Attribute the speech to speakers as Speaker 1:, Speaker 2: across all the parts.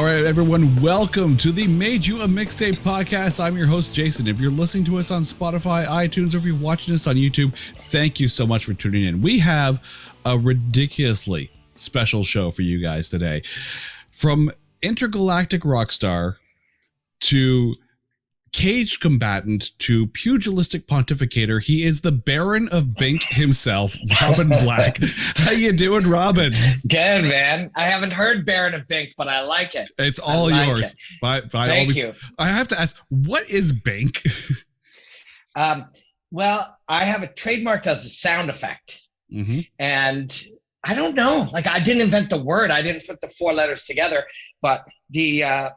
Speaker 1: All right, everyone, welcome to the Made You a Mixtape podcast. I'm your host, Jason. If you're listening to us on Spotify, iTunes, or if you're watching us on YouTube, thank you so much for tuning in. We have a ridiculously special show for you guys today. From Intergalactic Rock Star to caged combatant to pugilistic pontificator, he is the Baron of Bink himself, Robin Black. How you doing, Robin?
Speaker 2: Good, man. I haven't heard Baron of Bink, but I like it.
Speaker 1: It's all yours.
Speaker 2: Thank you.
Speaker 1: I have to ask, what is Bink?
Speaker 2: Well, I have it trademarked as a sound effect.
Speaker 1: Mm-hmm.
Speaker 2: And I don't know. Like, I didn't invent the word. I didn't put the four letters together. But the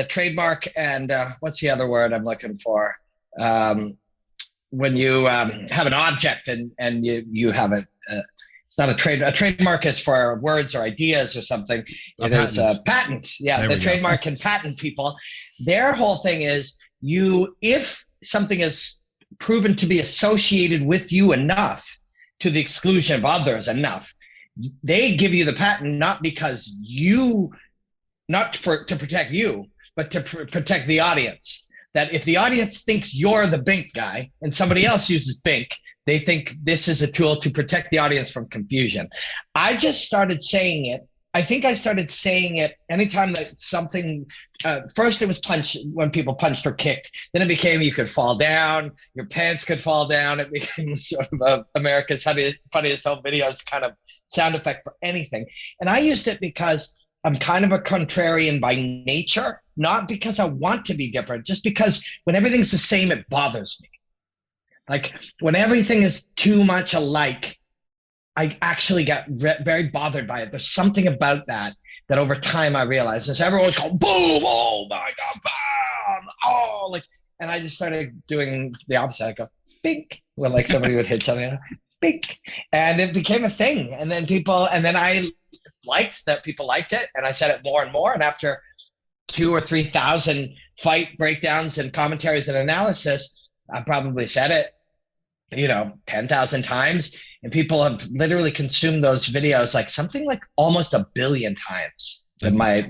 Speaker 2: trademark and what's the other word I'm looking for? When you have an object and you have it. It's not a trademark is for words or ideas or something. It is a patent. Yeah, the trademark and patent people. Their whole thing is if something is proven to be associated with you enough, to the exclusion of others enough, they give you the patent not because to protect you, but to protect the audience. That if the audience thinks you're the Bink guy and somebody else uses Bink, they think this is a tool to protect the audience from confusion. I just started saying it. I think I started saying it anytime that something, first it was when people punched or kicked. Then it became you could fall down, your pants could fall down. It became sort of America's funniest home videos kind of sound effect for anything. And I used it because I'm kind of a contrarian by nature, not because I want to be different, just because when everything's the same, it bothers me. Like when everything is too much alike, I actually got very bothered by it. There's something about that over time I realized as everyone's going boom, oh my God, bam, oh, like, and I just started doing the opposite. I go Bink when like somebody would hit something, Bink, and it became a thing. And then I liked that people liked it, and I said it more and more. And after 2,000 or 3,000 fight breakdowns and commentaries and analysis, I probably said it, 10,000 times. And people have literally consumed those videos like something like almost 1 billion times. That's my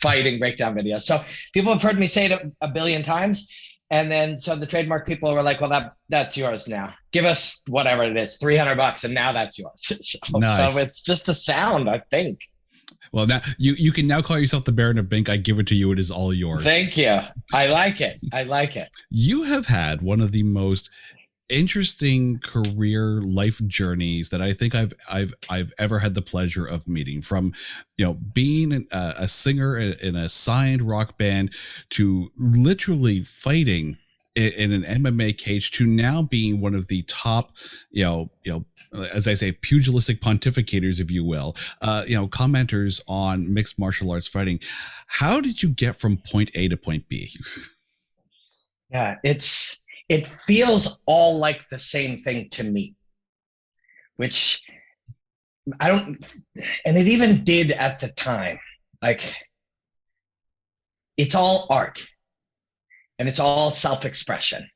Speaker 2: fighting breakdown videos. So people have heard me say it 1 billion times. And then so the trademark people were like, well, that's yours now. Give us whatever it is, $300, and now that's yours.
Speaker 1: Nice.
Speaker 2: So it's just a sound, I think.
Speaker 1: Well, now you can now call yourself the Baron of Bink. I give it to you. It is all yours.
Speaker 2: Thank you. I like it.
Speaker 1: You have had one of the most interesting career life journeys that I think I've ever had the pleasure of meeting, from being a singer in a signed rock band to literally fighting in an MMA cage to now being one of the top as I say, pugilistic pontificators, if you will, commenters on mixed martial arts fighting. How did you get from point A to point B?
Speaker 2: Yeah, it feels all like the same thing to me, which and it even did at the time. Like, it's all art and it's all self-expression.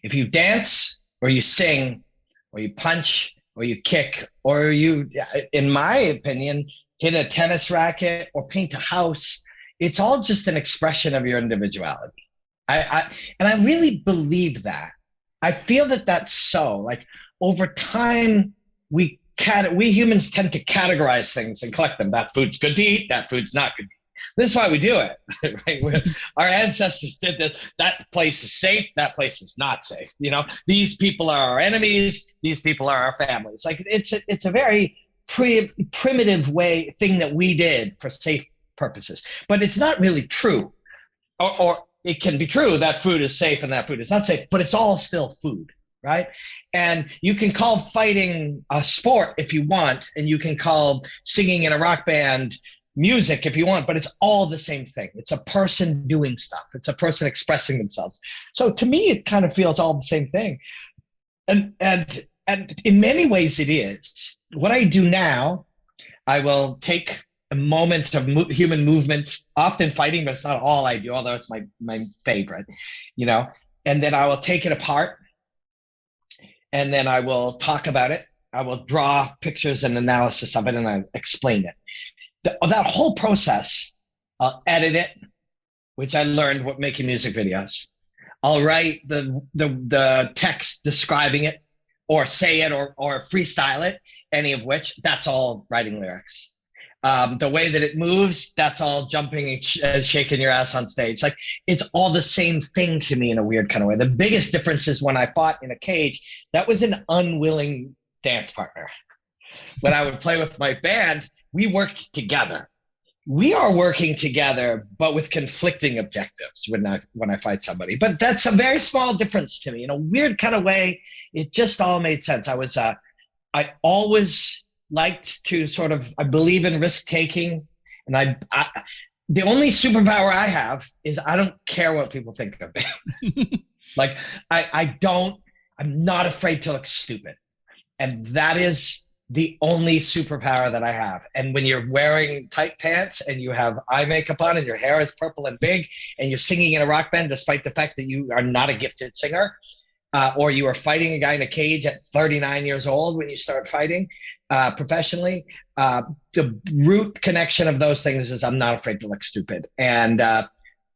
Speaker 2: If you dance or you sing or you punch or you kick or you, in my opinion, hit a tennis racket or paint a house, it's all just an expression of your individuality. And I really believe that. I feel that that's so. Like, over time, we humans tend to categorize things and collect them. That food's good to eat. That food's not good to eat. This is why we do it, right? Our ancestors did this. That place is safe. That place is not safe. These people are our enemies. These people are our families. Like, it's a very primitive thing that we did for safe purposes, but it's not really true. Or it can be true that food is safe and that food is not safe, but it's all still food, right? And you can call fighting a sport if you want, and you can call singing in a rock band music if you want, but it's all the same thing. It's a person doing stuff. It's a person expressing themselves. So to me, it kind of feels all the same thing. And in many ways it is. What I do now, I will take a moment of human movement, often fighting, but it's not all I do, although it's my favorite, and then I will take it apart, and then I will talk about it. I will draw pictures and analysis of it, and I explain it. that whole process, I'll edit it, which I learned what making music videos. I'll write the text describing it, or say it, or freestyle it, any of which, that's all writing lyrics. The way that it moves, that's all jumping and shaking your ass on stage. Like, it's all the same thing to me in a weird kind of way. The biggest difference is when I fought in a cage, that was an unwilling dance partner. When I would play with my band, we worked together. We are working together, but with conflicting objectives when I fight somebody. But that's a very small difference to me. In a weird kind of way, it just all made sense. I always liked to sort of, I believe in risk taking, and I the only superpower I have is I don't care what people think of me. Like, I'm not afraid to look stupid, and that is the only superpower that I have. And when you're wearing tight pants and you have eye makeup on and your hair is purple and big and you're singing in a rock band, despite the fact that you are not a gifted singer, or you are fighting a guy in a cage at 39 years old when you start fighting professionally, the root connection of those things is I'm not afraid to look stupid. And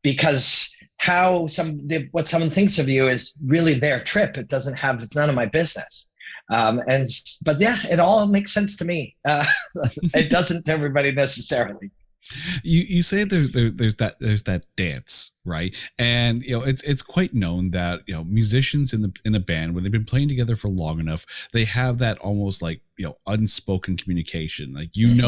Speaker 2: because what someone thinks of you is really their trip. It's none of my business. But yeah, it all makes sense to me. It doesn't to everybody necessarily.
Speaker 1: You say there's that dance, right? And it's quite known that musicians in a band, when they've been playing together for long enough, they have that almost like unspoken communication. Like when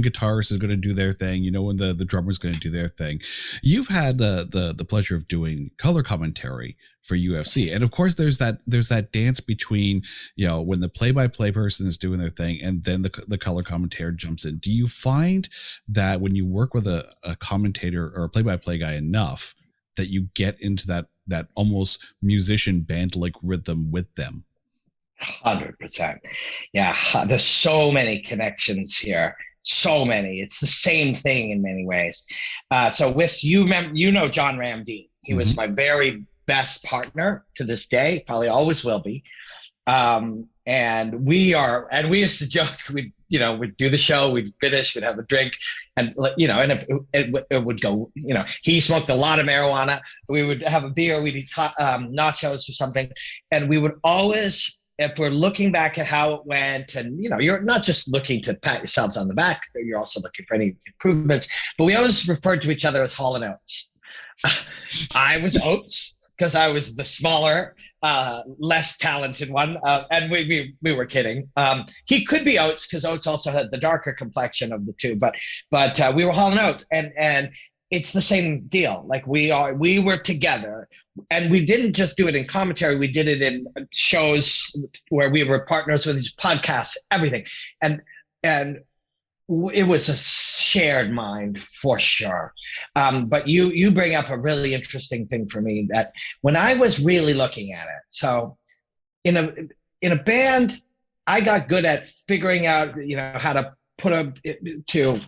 Speaker 1: guitarist is going to do their thing, when the drummer is going to do their thing. You've had the pleasure of doing color commentary for UFC, and of course there's that dance between when the play-by-play person is doing their thing and then the color commentator jumps in. Do you find that when you work with a commentator or a play-by-play guy enough that you get into that almost musician band like rhythm with them?
Speaker 2: 100%. Yeah, there's so many connections here. So many. It's the same thing in many ways. So Wiss, you know John Ramdeen. He was my very best partner to this day, probably always will be. And we used to joke, we'd do the show, we'd finish, we'd have a drink, and and it would go, he smoked a lot of marijuana, we would have a beer, we'd eat nachos or something, and we would always, if we're looking back at how it went, and you're not just looking to pat yourselves on the back, you're also looking for any improvements, but we always referred to each other as Hall and Oates. I was Oates because I was the smaller, less talented one, and we were kidding. He could be Oates because Oates also had the darker complexion of the two, but we were Hall and Oates, and it's the same deal. Like, we were together, and we didn't just do it in commentary. We did it in shows where we were partners with these podcasts, everything, and it was a shared mind for sure. But you bring up a really interesting thing for me, that when I was really looking at it, so in a band, I got good at figuring out, how to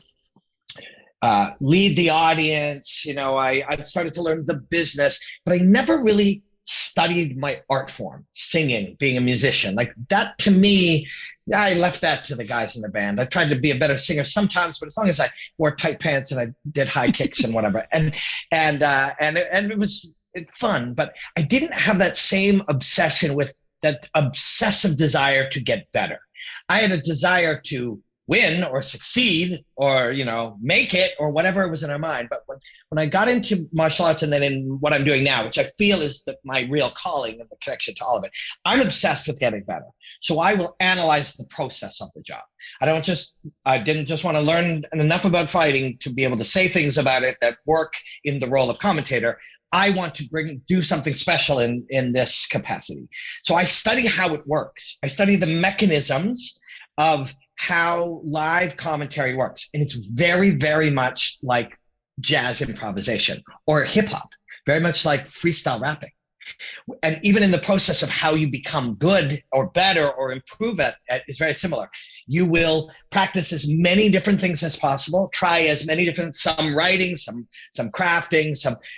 Speaker 2: lead the audience. I started to learn the business, but I never really studied my art form, singing, being a musician. Like, that to me, I left that to the guys in the band. I tried to be a better singer sometimes, but as long as I wore tight pants and I did high kicks and whatever, and it was fun, but I didn't have that same obsession with that obsessive desire to get better. I had a desire to win or succeed or make it or whatever was in our mind. But when I got into martial arts, and then in what I'm doing now, which I feel is my real calling and the connection to all of it, I'm obsessed with getting better. So I will analyze the process of the job. I didn't just want to learn enough about fighting to be able to say things about it that work in the role of commentator. I want to do something special in this capacity. So I study how it works. I study the mechanisms of how live commentary works. And it's very, very much like jazz improvisation or hip hop, very much like freestyle rapping. And even in the process of how you become good or better or improve at is very similar. You will practice as many different things as possible, try as many different, some writing, some crafting,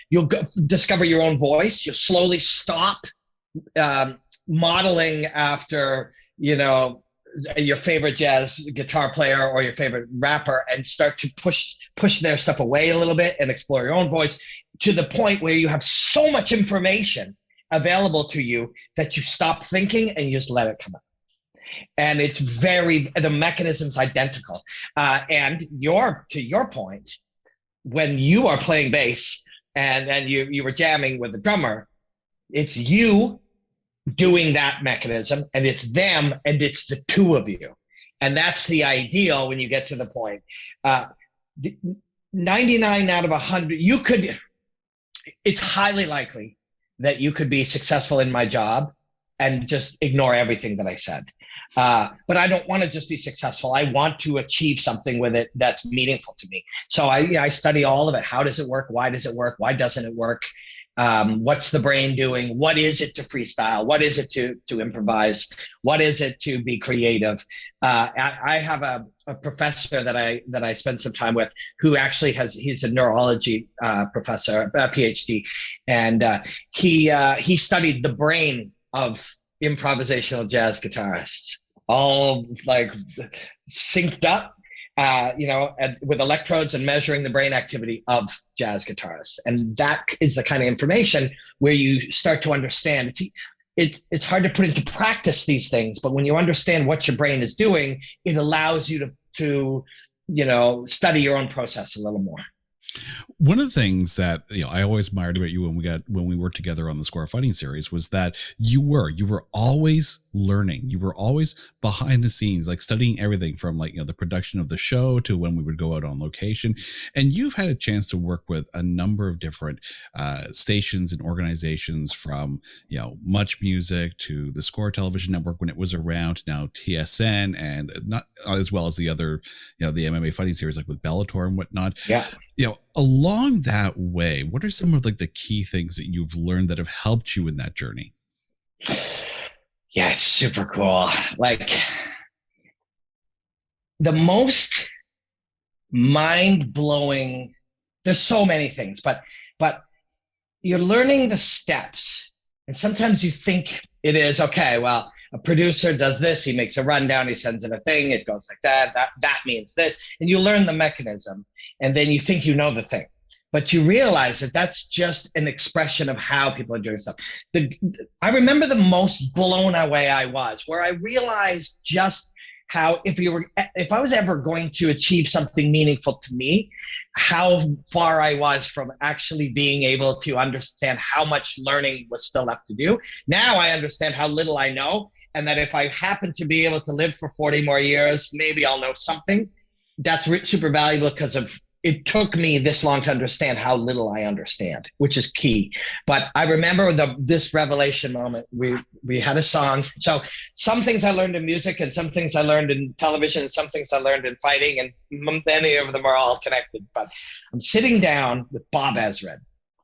Speaker 2: you'll discover your own voice. You'll slowly stop modeling after, your favorite jazz guitar player or your favorite rapper and start to push their stuff away a little bit and explore your own voice to the point where you have so much information available to you that you stop thinking and you just let it come out. And it's the mechanism's identical. And to your point, when you are playing bass and you were jamming with the drummer, it's you doing that mechanism, and it's them, and it's the two of you. And that's the ideal when you get to the point. 99 out of 100, it's highly likely that you could be successful in my job and just ignore everything that I said. But I don't want to just be successful. I want to achieve something with it that's meaningful to me. So I study all of it. How does it work? Why does it work? Why doesn't it work? What's the brain doing? What is it to freestyle? What is it to improvise? What is it to be creative? I have a professor that I spend some time with who actually he's a neurology professor, a PhD, and he studied the brain of improvisational jazz guitarists, all like synced up, with electrodes and measuring the brain activity of jazz guitarists. And that is the kind of information where you start to understand. It's hard to put into practice these things, but when you understand what your brain is doing, it allows you to study your own process a little more.
Speaker 1: One of the things that I always admired about you when we worked together on the Score Fighting series was that you were always learning. You were always behind the scenes, like studying everything from the production of the show to when we would go out on location. And you've had a chance to work with a number of different stations and organizations, from Much Music to the Score Television Network when it was around, now TSN, and not as well as the other the MMA fighting series like with Bellator and whatnot.
Speaker 2: Yeah.
Speaker 1: Along that way, what are some of the key things that you've learned that have helped you in that journey?
Speaker 2: Yeah, it's super cool. Like, the most mind-blowing, there's so many things, but you're learning the steps. And sometimes you think it is, okay, well, a producer does this, he makes a rundown, he sends in a thing, it goes like that means this, and you learn the mechanism, and then you think you know the thing, but you realize that that's just an expression of how people are doing stuff. I remember the most blown away I was, where I realized just how if I was ever going to achieve something meaningful to me, how far I was from actually being able to understand how much learning was still left to do. Now I understand how little I know, and that if I happen to be able to live for 40 more years, maybe I'll know something. That's super valuable because it took me this long to understand how little I understand, which is key. But I remember this revelation moment. We had a song. So some things I learned in music, and some things I learned in television, and some things I learned in fighting, and many of them are all connected. But I'm sitting down with Bob Ezrin.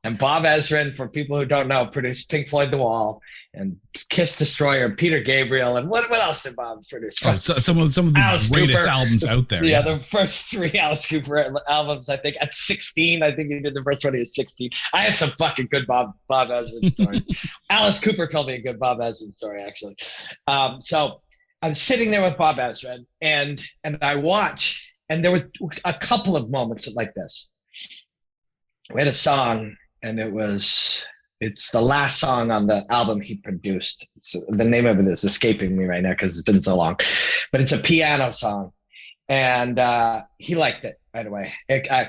Speaker 2: And Bob Ezrin, for people who don't know, produced Pink Floyd The Wall and Kiss Destroyer, Peter Gabriel, and what else did Bob produce?
Speaker 1: Oh, some of the
Speaker 2: Alice
Speaker 1: greatest
Speaker 2: Cooper
Speaker 1: albums out there.
Speaker 2: Yeah, the first 3 Alice Cooper albums, I think, at 16. I think he did the first one, he was 16. I have some fucking good Bob Ezrin stories. Alice Cooper told me a good Bob Ezrin story, actually. So I'm sitting there with Bob Ezrin, and I watch, and there were a couple of moments like this. We had a song, and it's the last song on the album he produced. So the name of it is escaping me right now because it's been so long, but it's a piano song, and he liked it right away.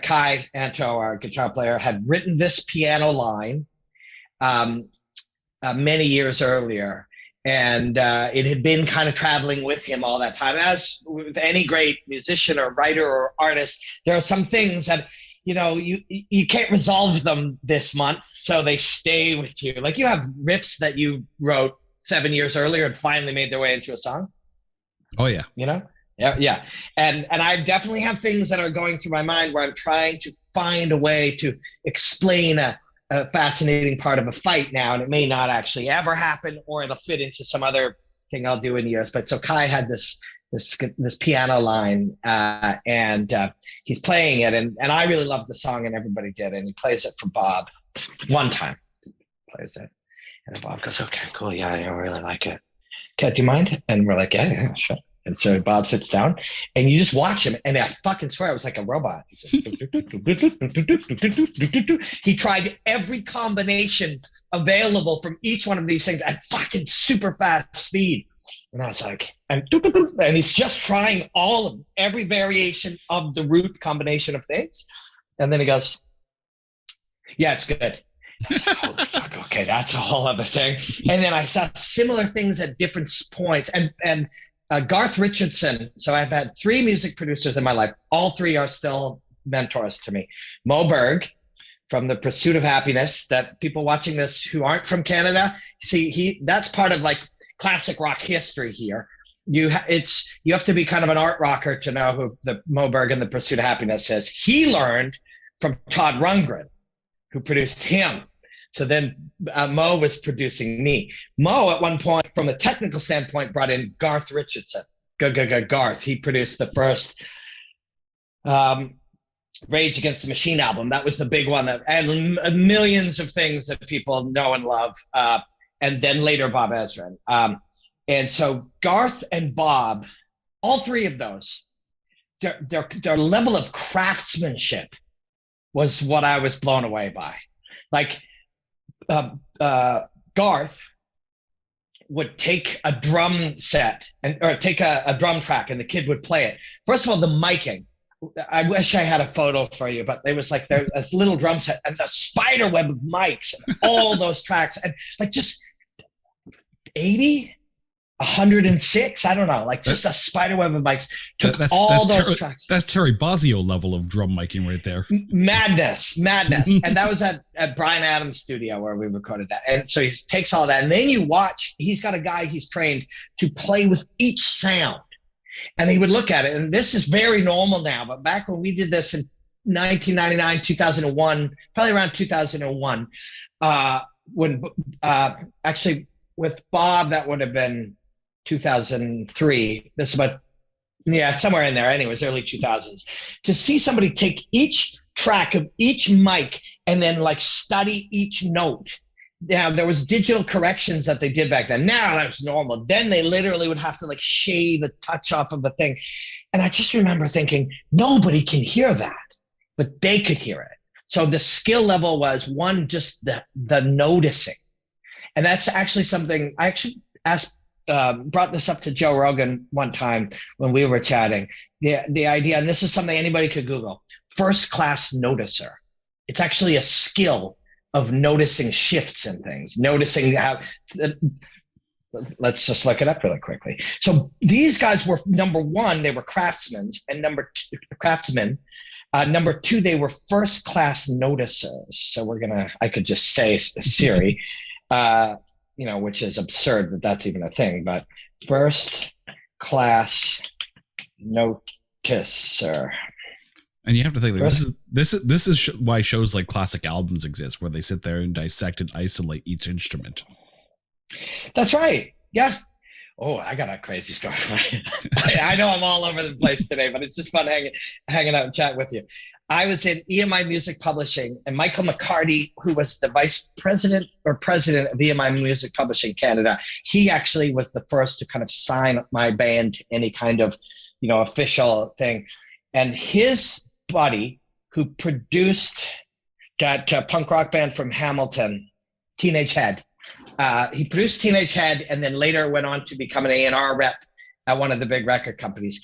Speaker 2: Kai Anto, our guitar player, had written this piano line many years earlier, and it had been kind of traveling with him all that time. As with any great musician or writer or artist, there are some things that you can't resolve them this month, so they stay with you. Like, you have riffs that you wrote 7 years earlier and finally made their way into a song.
Speaker 1: Oh yeah.
Speaker 2: Yeah. And I definitely have things that are going through my mind where I'm trying to find a way to explain a fascinating part of a fight now, and it may not actually ever happen, or it'll fit into some other thing I'll do in years. But so Kai had this piano line, and he's playing it, and I really loved the song, and everybody did, and he plays it for Bob one time. Plays it, and Bob goes, "Okay, cool, yeah, I really like it. Okay, do you mind?" And we're like, "Yeah, sure." And so Bob sits down and you just watch him. And I fucking swear it was like a robot. He tried every combination available from each one of these things at fucking super fast speed. And I was like, and he's just trying every variation of the root combination of things. And then he goes, yeah, it's good. Like, holy fuck, okay, that's a whole other thing. And then I saw similar things at different points. And Garth Richardson. So I've had 3 music producers in my life. All 3 are still mentors to me. Mo Berg from The Pursuit of Happiness, that people watching this who aren't from Canada, see, that's part of like classic rock history here. You have to be kind of an art rocker to know who the Mo Berg and The Pursuit of Happiness is. He learned from Todd Rundgren, who produced him. So then Mo was producing me. Mo, at one point, from a technical standpoint, brought in Garth Richardson. Garth. He produced the first Rage Against the Machine album. That was the big one that had millions of things that people know and love. And then later Bob Ezrin. And so Garth and Bob, all 3 of those, their level of craftsmanship was what I was blown away by. Like Garth would take a drum set or take a drum track and the kid would play it. First of all, the miking. I wish I had a photo for you, but it was like there's this little drum set and the spider web of mics and all those tracks and like just 80, 106, I don't know, like just a spider web of mics. Took those tracks.
Speaker 1: That's Terry Bozzio level of drum miking right there.
Speaker 2: Madness. And that was at Bryan Adams' studio where we recorded that. And so he takes all that. And then you watch, he's got a guy he's trained to play with each sound. And he would look at it. And this is very normal now. But back when we did this in 1999, 2001, probably around 2001, when actually with Bob, that would have been 2003. That's about, somewhere in there. Anyways, early 2000s. To see somebody take each track of each mic and then like study each note. Now, there was digital corrections that they did back then. Now that's normal. Then they literally would have to like shave a touch off of a thing. And I just remember thinking, nobody can hear that, but they could hear it. So the skill level was one, just the noticing. And that's actually something I actually brought this up to Joe Rogan one time when we were chatting. The idea, and this is something anybody could Google, first class noticer. It's actually a skill of noticing shifts in things, noticing how, let's just look it up really quickly. So these guys were, number 1, they were craftsmen, and number 2, they were first class noticers. So I could just say Siri, which is absurd that that's even a thing, but first class noticer.
Speaker 1: And you have to think like, this is why shows like Classic Albums exist, where they sit there and dissect and isolate each instrument.
Speaker 2: That's right. Yeah. Oh, I got a crazy story for you. I know I'm all over the place today, but it's just fun hanging out and chat with you. I was in EMI Music Publishing, and Michael McCarty, who was the vice president or president of EMI Music Publishing Canada, he actually was the first to kind of sign my band to any kind of, official thing. And his buddy, who produced that punk rock band from Hamilton, Teenage Head, he produced Teenage Head and then later went on to become an A&R rep at one of the big record companies.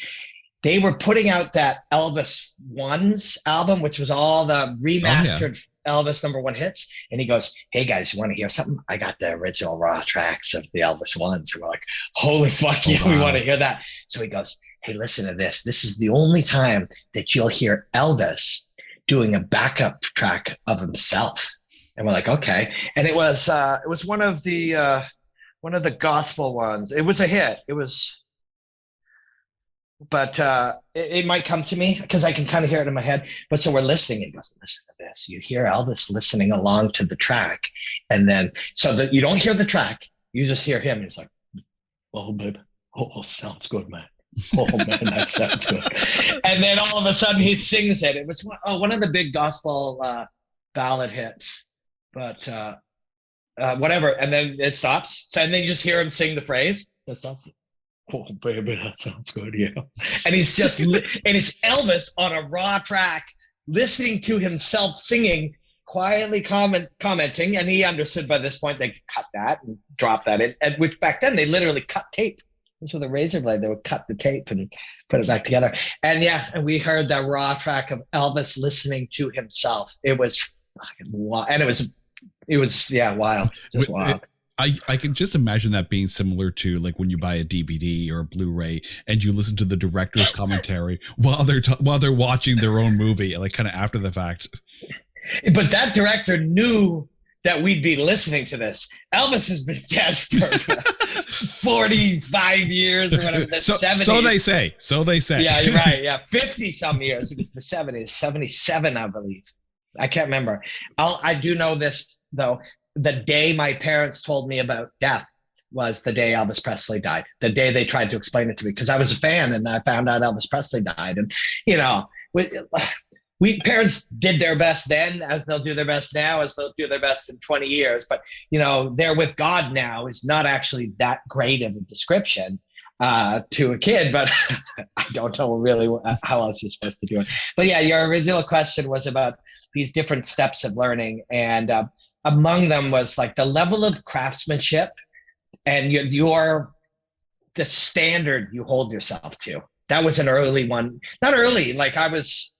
Speaker 2: They were putting out that Elvis Ones album, which was all the remastered Elvis #1 hits. And he goes, hey guys, you want to hear something? I got the original raw tracks of the Elvis Ones. And we're like, holy fuck yeah, we want to hear that. So he goes, hey, listen to this. This is the only time that you'll hear Elvis doing a backup track of himself. And we're like, okay. And it was one of the gospel ones. It was a hit. But it might come to me because I can kind of hear it in my head. But so we're listening. He goes, listen to this. You hear Elvis listening along to the track. And then, so that you don't hear the track, you just hear him. He's like, oh, babe. Oh, sounds good, man. Oh, man, that sounds good. And then all of a sudden he sings it. It was one of the big gospel ballad hits. But whatever. And then it stops. So, and then you just hear him sing the phrase. It stops. Oh, baby, that sounds good, yeah. And he's just, and it's Elvis on a raw track, listening to himself singing, quietly commenting, and he understood by this point they could cut that and drop that in, and which back then they literally cut tape. This was a razor blade. They would cut the tape and put it back together. And yeah, and we heard that raw track of Elvis listening to himself. It was fucking wild. And it was wild. Just wild.
Speaker 1: I can just imagine that being similar to like when you buy a DVD or a Blu-ray and you listen to the director's commentary while they're watching their own movie, like kind of after the fact.
Speaker 2: But that director knew that we'd be listening to this. Elvis has been dead for 45 years or whatever. The 70s.
Speaker 1: So they say.
Speaker 2: Yeah, you're right. Yeah, 50 some years. It was the 70s, 77, I believe. I can't remember. I do know this though. The day my parents told me about death was the day Elvis Presley died. The day they tried to explain it to me, because I was a fan and I found out Elvis Presley died. And you know, we parents did their best then, as they'll do their best now, as they'll do their best in 20 years. But you know, they're with God now is not actually that great of a description to a kid. But I don't know really how else you're supposed to do it. But yeah, your original question was about these different steps of learning, and among them was like the level of craftsmanship and the standard you hold yourself to. That was an early one. Not early, like I was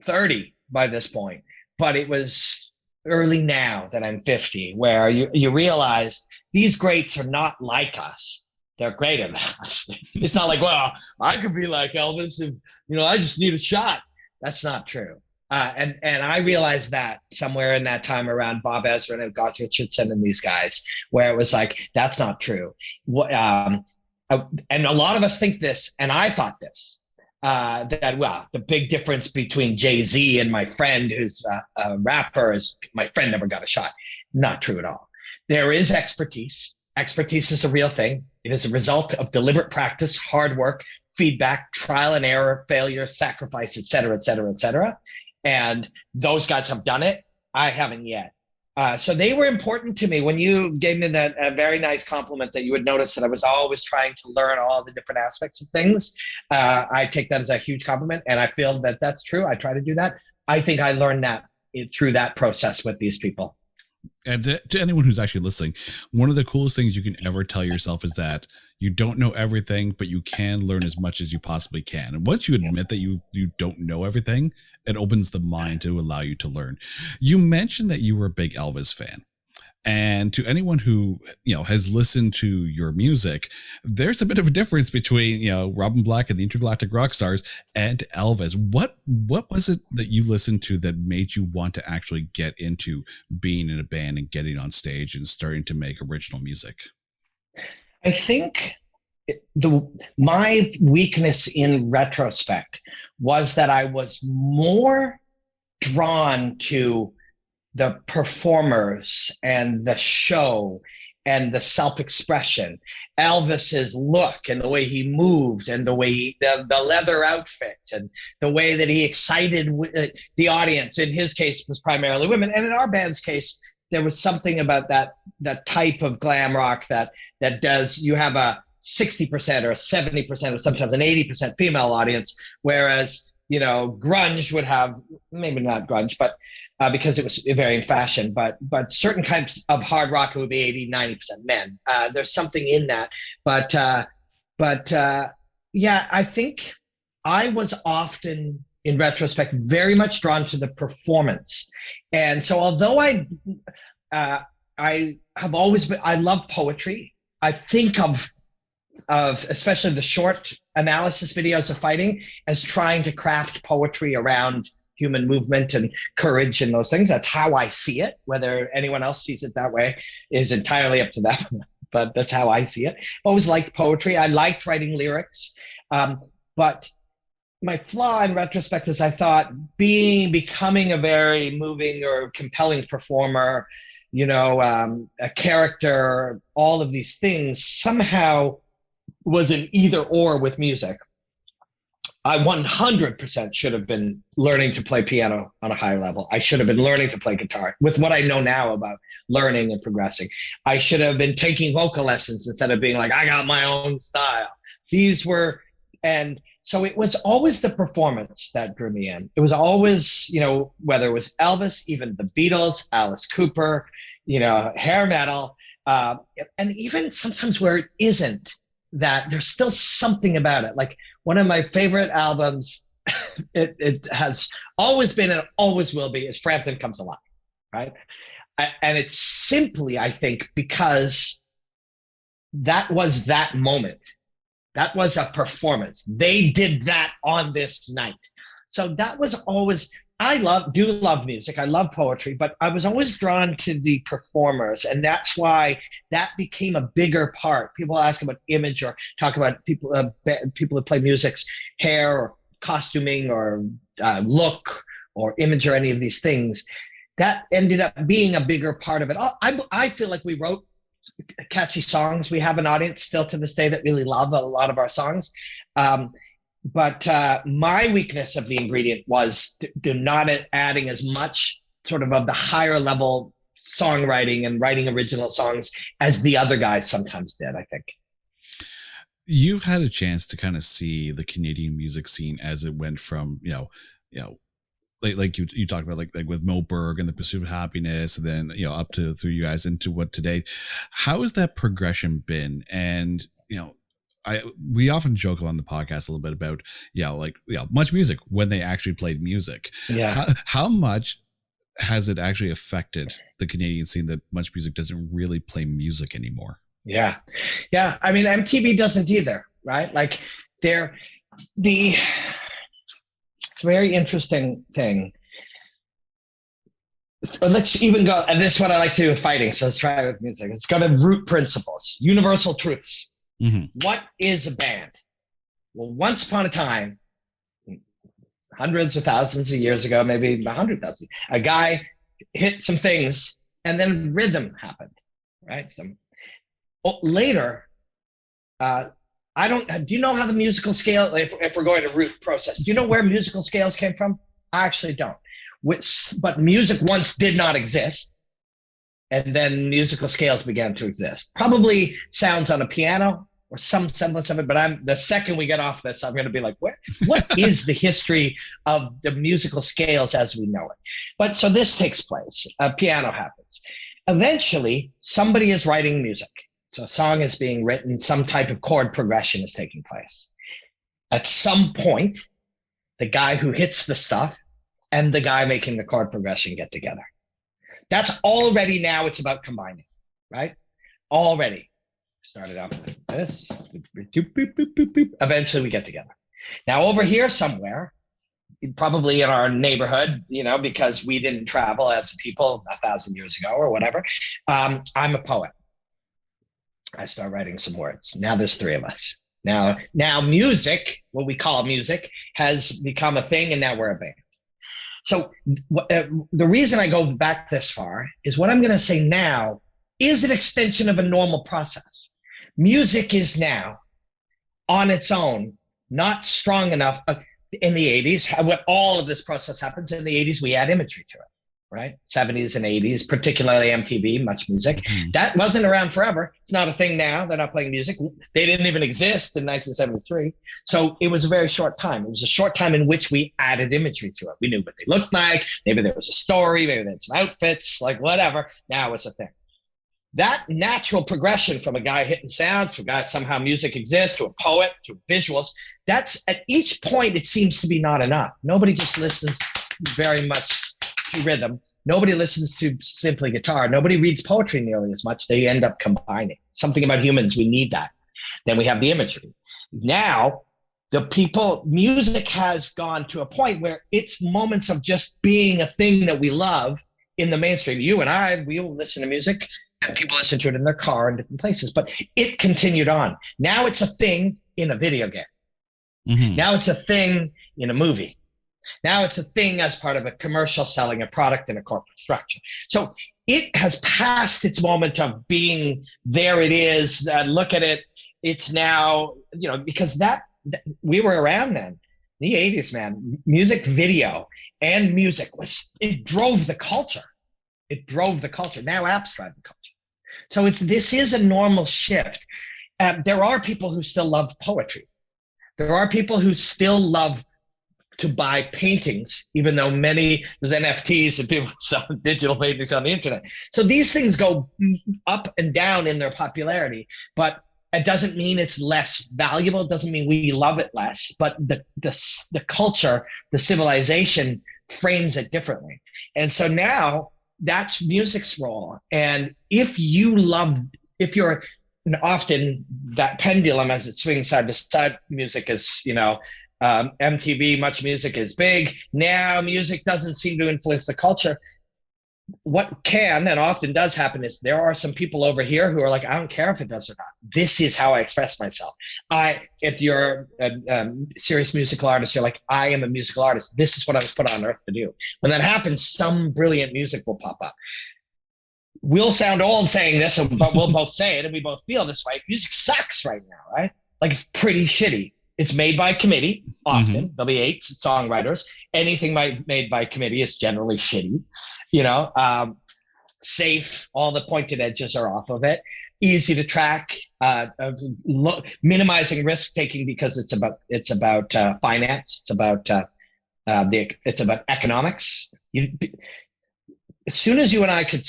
Speaker 2: 30 by this point, but it was early now that I'm 50, where you realize these greats are not like us. They're greater than us. It's not like, well, I could be like Elvis if, you know, I just need a shot. That's not true. And I realized that somewhere in that time around Bob Ezrin and Garth Richardson and these guys, where it was like, that's not true. And a lot of us think this, and I thought this, that, well, the big difference between Jay-Z and my friend who's a rapper is my friend never got a shot. Not true at all. There is expertise. Expertise is a real thing. It is a result of deliberate practice, hard work, feedback, trial and error, failure, sacrifice, et cetera, et cetera, et cetera. And those guys have done it. I haven't yet. So they were important to me. When you gave me that very nice compliment that you would notice that I was always trying to learn all the different aspects of things, I take that as a huge compliment, and I feel that that's true. I try to do that. I think I learned that through that process with these people.
Speaker 1: And to anyone who's actually listening, one of the coolest things you can ever tell yourself is that you don't know everything, but you can learn as much as you possibly can. And once you admit that you don't know everything, it opens the mind to allow you to learn. You mentioned that you were a big Elvis fan. And to anyone who, you know, has listened to your music, there's a bit of a difference between, you know, Robin Black and the Intergalactic Rock Stars and Elvis. What was it that you listened to that made you want to actually get into being in a band and getting on stage and starting to make original music?
Speaker 2: I think my weakness in retrospect was that I was more drawn to the performers and the show and the self-expression, Elvis's look and the way he moved and the way the leather outfit and the way that he excited the audience. In his case, was primarily women, and in our band's case, there was something about that type of glam rock that does, you have a 60% or a 70% or sometimes an 80% female audience, whereas, you know, grunge would have, maybe not grunge, but because it was very in fashion, but certain kinds of hard rock, it would be 80-90% men. There's something in that, but yeah, I think I was often, in retrospect, very much drawn to the performance. And so although I have always been, I love poetry. I think of especially the short analysis videos of fighting as trying to craft poetry around human movement and courage and those things. That's how I see it. Whether anyone else sees it that way is entirely up to them, but that's how I see it. I always liked poetry. I liked writing lyrics. But my flaw in retrospect is I thought becoming a very moving or compelling performer, you know, a character, all of these things somehow was an either or with music. I 100% should have been learning to play piano on a higher level. I should have been learning to play guitar with what I know now about learning and progressing. I should have been taking vocal lessons instead of being like, I got my own style. These were, and so it was always the performance that drew me in. It was always, you know, whether it was Elvis, even the Beatles, Alice Cooper, you know, hair metal, and even sometimes where it isn't, that there's still something about it. Like one of my favorite albums, it has always been and always will be, is Frampton Comes Alive, right? And it's simply, I think, because that was that moment. That was a performance. They did that on this night. So that was always, I do love music. I love poetry, but I was always drawn to the performers. And that's why that became a bigger part. People ask about image or talk about people who play music's hair or costuming or look or image or any of these things. That ended up being a bigger part of it. I feel like we wrote catchy songs. We have an audience still to this day that really love a lot of our songs. But my weakness of the ingredient was not adding as much sort of the higher level songwriting and writing original songs as the other guys sometimes did, I think.
Speaker 1: You've had a chance to kind of see the Canadian music scene as it went from, you know, like you talked about, like with Milberg and the Pursuit of Happiness, and then, you know, up to through you guys into what today. How has that progression been? And, you know, we often joke on the podcast a little bit about, Much Music when they actually played music.
Speaker 2: Yeah.
Speaker 1: How much has it actually affected the Canadian scene that Much Music doesn't really play music anymore?
Speaker 2: Yeah. Yeah. I mean, MTV doesn't either, right? Like it's a very interesting thing. Let's even go, and this is what I like to do with fighting. So let's try it with music. Let's go to root principles, universal truths. Mm-hmm. What is a band? Well, once upon a time, hundreds of thousands of years ago, maybe 100,000, a guy hit some things and then rhythm happened, right? Later, do you know how the musical scale, if we're going to root process, do you know where musical scales came from? I actually don't. But music once did not exist. And then musical scales began to exist. Probably sounds on a piano or some semblance of it. But the second we get off this, I'm going to be like, what is the history of the musical scales as we know it? But so this takes place. A piano happens. Eventually, somebody is writing music. So a song is being written. Some type of chord progression is taking place. At some point, the guy who hits the stuff and the guy making the chord progression get together. That's already, now it's about combining, right? Already. Started off with this. Eventually we get together. Now over here somewhere, probably in our neighborhood, you know, because we didn't travel as people 1,000 years ago or whatever, I'm a poet. I start writing some words. Now there's three of us. Now music, what we call music, has become a thing, and now we're a band. So the reason I go back this far is what I'm going to say now is an extension of a normal process. Music is now on its own not strong enough. In the 80s, when all of this process happens, in the 80s, we add imagery to it, right? 70s and 80s, particularly MTV, Much Music. Mm-hmm. That wasn't around forever. It's not a thing now. They're not playing music. They didn't even exist in 1973. So it was a very short time. It was a short time in which we added imagery to it. We knew what they looked like. Maybe there was a story. Maybe they had some outfits, like whatever. Now it's a thing. That natural progression from a guy hitting sounds to a guy somehow music exists, to a poet, to visuals, that's at each point, it seems to be not enough. Nobody just listens very much to rhythm. Nobody listens to simply guitar. Nobody reads poetry nearly as much. They end up combining. Something about humans, we need that. Then we have the imagery. Now, music has gone to a point where it's moments of just being a thing that we love in the mainstream. You and I, we will listen to music, and people listen to it in their car in different places, but it continued on. Now it's a thing in a video game. Mm-hmm. Now it's a thing in a movie. Now it's a thing as part of a commercial selling a product in a corporate structure. So it has passed its moment of being, there it is, look at it. It's now, because that we were around then. the 80s, man, music video and music it drove the culture. It drove the culture. Now apps drive the culture. So this is a normal shift. There are people who still love poetry. There are people who still love to buy paintings, even though there's NFTs and people sell digital paintings on the internet. So these things go up and down in their popularity, but it doesn't mean it's less valuable. It doesn't mean we love it less, but the culture, the civilization frames it differently. And so now that's music's role. And if you're often that pendulum as it swings side to side, music is, MTV, much music is big. Now music doesn't seem to influence the culture. What can and often does happen is there are some people over here who are like, I don't care if it does or not. This is how I express myself. If you're a serious musical artist, you're like, I am a musical artist. This is what I was put on earth to do. When that happens, some brilliant music will pop up. We'll sound old saying this, but we'll both say it and we both feel this way. Music sucks right now, right? Like it's pretty shitty. It's made by committee often. Mm-hmm. There'll be 8 songwriters. Anything made by committee is generally shitty. Safe, all the pointed edges are off of it. Easy to track, minimizing risk taking because it's about finance. It's about economics. As soon as you and I could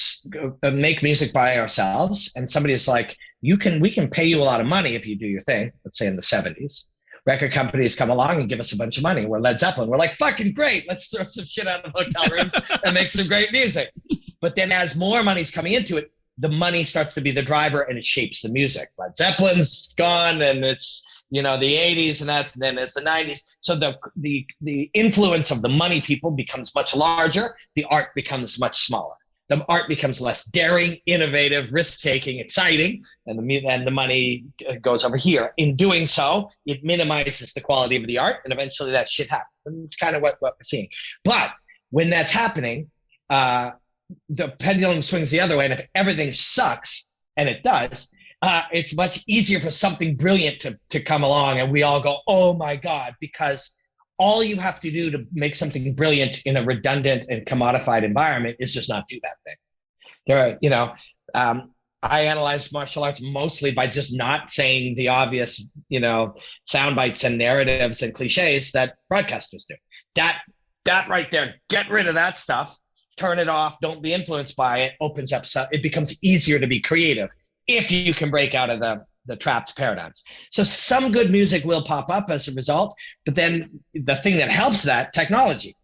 Speaker 2: make music by ourselves, and somebody is like, we can pay you a lot of money if you do your thing. Let's say in the 70s. Record companies come along and give us a bunch of money. We're Led Zeppelin. We're like, fucking great. Let's throw some shit out of hotel rooms and make some great music. But then as more money's coming into it, the money starts to be the driver and it shapes the music. Led Zeppelin's gone and it's, the 80s and then it's the 90s. So the influence of the money people becomes much larger. The art becomes much smaller. The art becomes less daring, innovative, risk-taking, exciting, and the money goes over here. In doing so, it minimizes the quality of the art, and eventually that shit happens. And it's kind of what we're seeing. But when that's happening, the pendulum swings the other way, and if everything sucks, and it does, it's much easier for something brilliant to come along, and we all go, oh my God, because all you have to do to make something brilliant in a redundant and commodified environment is just not do that thing. I analyze martial arts mostly by just not saying the obvious, sound bites and narratives and cliches that broadcasters do. That right there, get rid of that stuff, turn it off, don't be influenced by it, opens up, it becomes easier to be creative if you can break out of the trapped paradigms. So some good music will pop up as a result, but then the thing that helps that, technology.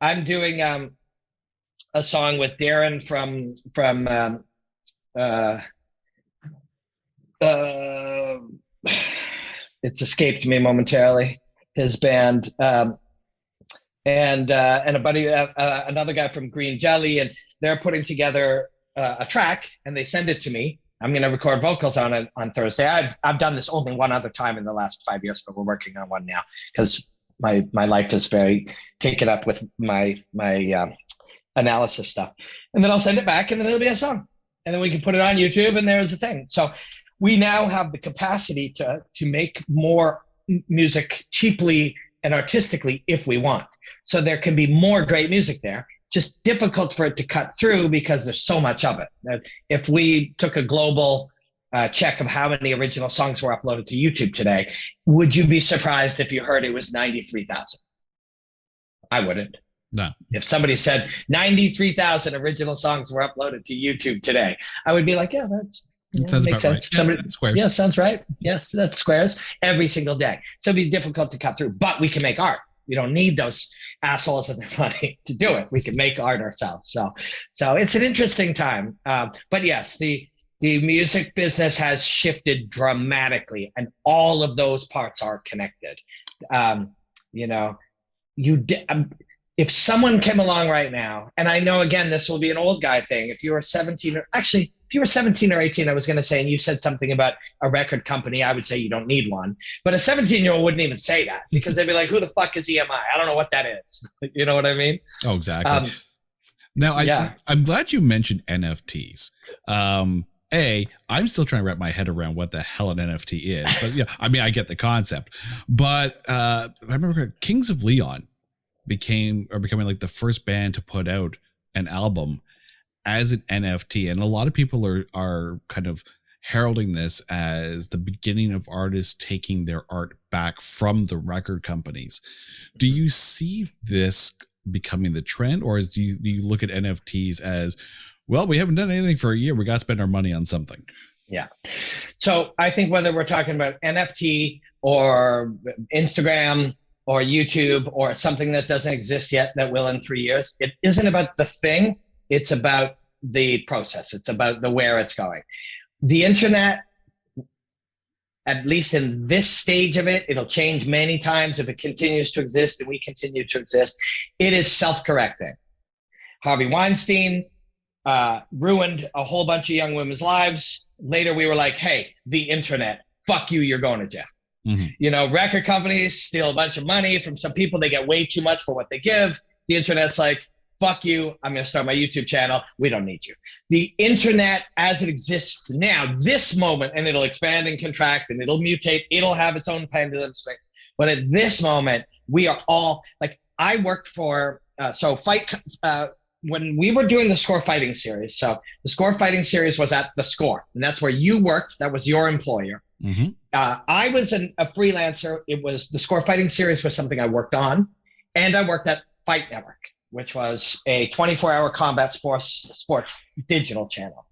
Speaker 2: I'm doing a song with Darren from it's escaped me momentarily, his band, and a buddy, another guy from Green Jelly, and they're putting together a track and they send it to me. I'm going to record vocals on it on Thursday. I've done this only one other time in the last 5 years, but we're working on one now because my life is very taken up with my analysis stuff. And then I'll send it back and then it'll be a song. And then we can put it on YouTube and there's a thing. So we now have the capacity to make more music cheaply and artistically if we want. So there can be more great music there. Just difficult for it to cut through because there's so much of it. If we took a global check of how many original songs were uploaded to YouTube today, would you be surprised if you heard it was 93,000? I wouldn't.
Speaker 1: No.
Speaker 2: If somebody said 93,000 original songs were uploaded to YouTube today, I would be like, yeah, that makes sense.
Speaker 1: Right. Yeah, squares.
Speaker 2: Yeah, sounds right. Yes, that's squares every single day. So it'd be difficult to cut through, but we can make art. We don't need those assholes and their money to do it. We can make art ourselves. So it's an interesting time. But yes, the music business has shifted dramatically, and all of those parts are connected. If someone came along right now, and I know again this will be an old guy thing. If you were 17, or actually, if you were 17 or 18, I was going to say, and you said something about a record company, I would say you don't need one. But a 17-year-old wouldn't even say that because they'd be like, "Who the fuck is EMI? I don't know what that is." You know what I mean?
Speaker 1: Oh, exactly. Now, I'm glad you mentioned NFTs. I'm still trying to wrap my head around what the hell an NFT is, but yeah, I mean, I get the concept. But I remember Kings of Leon becoming like the first band to put out an album as an NFT, and a lot of people are kind of heralding this as the beginning of artists taking their art back from the record companies. Do you see this becoming the trend, or do you look at NFTs as, well, we haven't done anything for a year, we got to spend our money on something?
Speaker 2: Yeah. So I think whether we're talking about NFT or Instagram or YouTube or something that doesn't exist yet that will in 3 years, it isn't about the thing, it's about the process. It's about the where it's going. The internet, at least in this stage of it, it'll change many times if it continues to exist and we continue to exist. It is self-correcting. Harvey Weinstein ruined a whole bunch of young women's lives. Later, we were like, hey, the internet, fuck you, you're going to jail. Mm-hmm. You know, record companies steal a bunch of money from some people. They get way too much for what they give. The internet's like, fuck you, I'm going to start my YouTube channel. We don't need you. The internet as it exists now, this moment, and it'll expand and contract and it'll mutate. It'll have its own pendulum swings. But at this moment, we are all like, I worked for, when we were doing the Score Fighting series. So the Score Fighting series was at The Score, and that's where you worked. That was your employer. Mm-hmm. I was a freelancer. It was the Score Fighting series was something I worked on, and I worked at Fight Network, which was a 24-hour combat sports digital channel.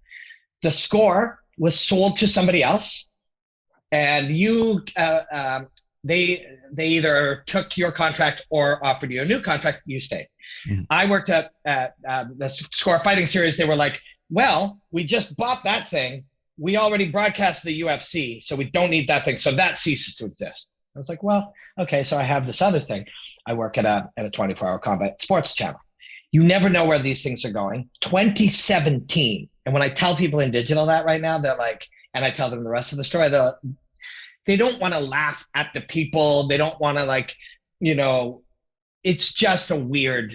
Speaker 2: The Score was sold to somebody else, and they either took your contract or offered you a new contract. You stayed. Mm-hmm. I worked at the Score Fighting series. They were like, well, we just bought that thing. We already broadcast the UFC, so we don't need that thing. So that ceases to exist. I was like, well, okay, so I have this other thing. I work at a 24-hour combat sports channel. You never know where these things are going. 2017. And when I tell people in digital that right now, they're like, and I tell them the rest of the story, they don't want to laugh at the people. They don't want to, like, you know, it's just a weird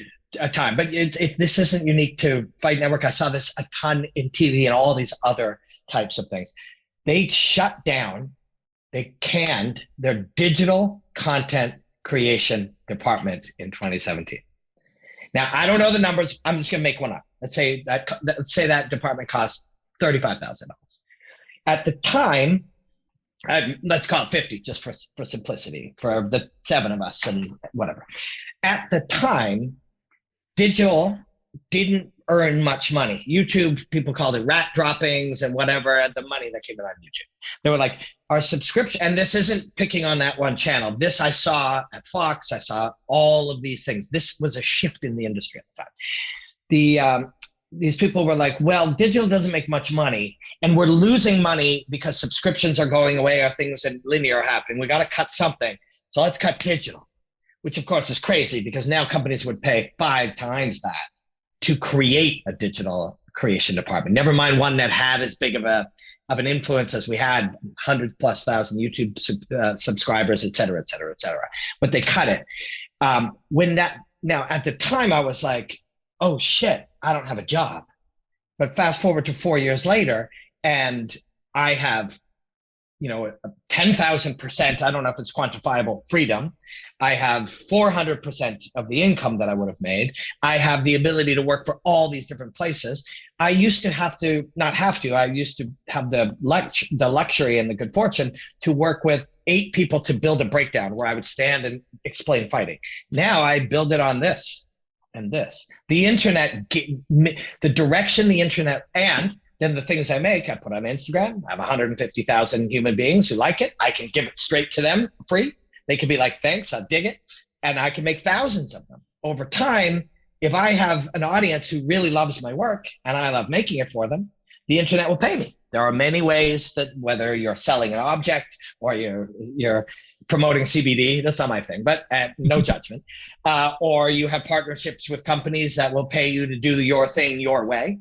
Speaker 2: time. But this isn't unique to Fight Network. I saw this a ton in TV and all these other types of things. They shut down, they canned their digital content creation department in 2017. Now, I don't know the numbers. I'm just going to make one up. Let's say that department costs $35,000. At the time, let's call it 50 just for simplicity, for the 7 of us and whatever. At the time, digital didn't earn much money. YouTube, people called it rat droppings and whatever, and the money that came in on YouTube. They were like, our subscription, and this isn't picking on that one channel. This I saw at Fox. I saw all of these things. This was a shift in the industry at the time. These people were like, well, digital doesn't make much money, and we're losing money because subscriptions are going away or things in linear are happening. We got to cut something. So let's cut digital, which of course is crazy because now companies would pay 5 times that to create a digital creation department. Never mind one that had as big of an influence as we had, 100,000+ YouTube subscribers, et cetera, et cetera, et cetera. But they cut it. Now at the time I was like, oh shit, I don't have a job. But fast forward to 4 years later, and I have, 10,000%, I don't know if it's quantifiable, freedom. I have 400% of the income that I would have made. I have the ability to work for all these different places. I used to I used to have the luxury and the good fortune to work with 8 people to build a breakdown where I would stand and explain fighting. Now I build it on this and this. The internet, the direction the internet, and then the things I make, I put on Instagram. I have 150,000 human beings who like it. I can give it straight to them for free. They can be like, thanks, I dig it. And I can make thousands of them. Over time, if I have an audience who really loves my work and I love making it for them, the internet will pay me. There are many ways that, whether you're selling an object or you're promoting CBD, that's not my thing, but no judgment. Or you have partnerships with companies that will pay you to do your thing your way.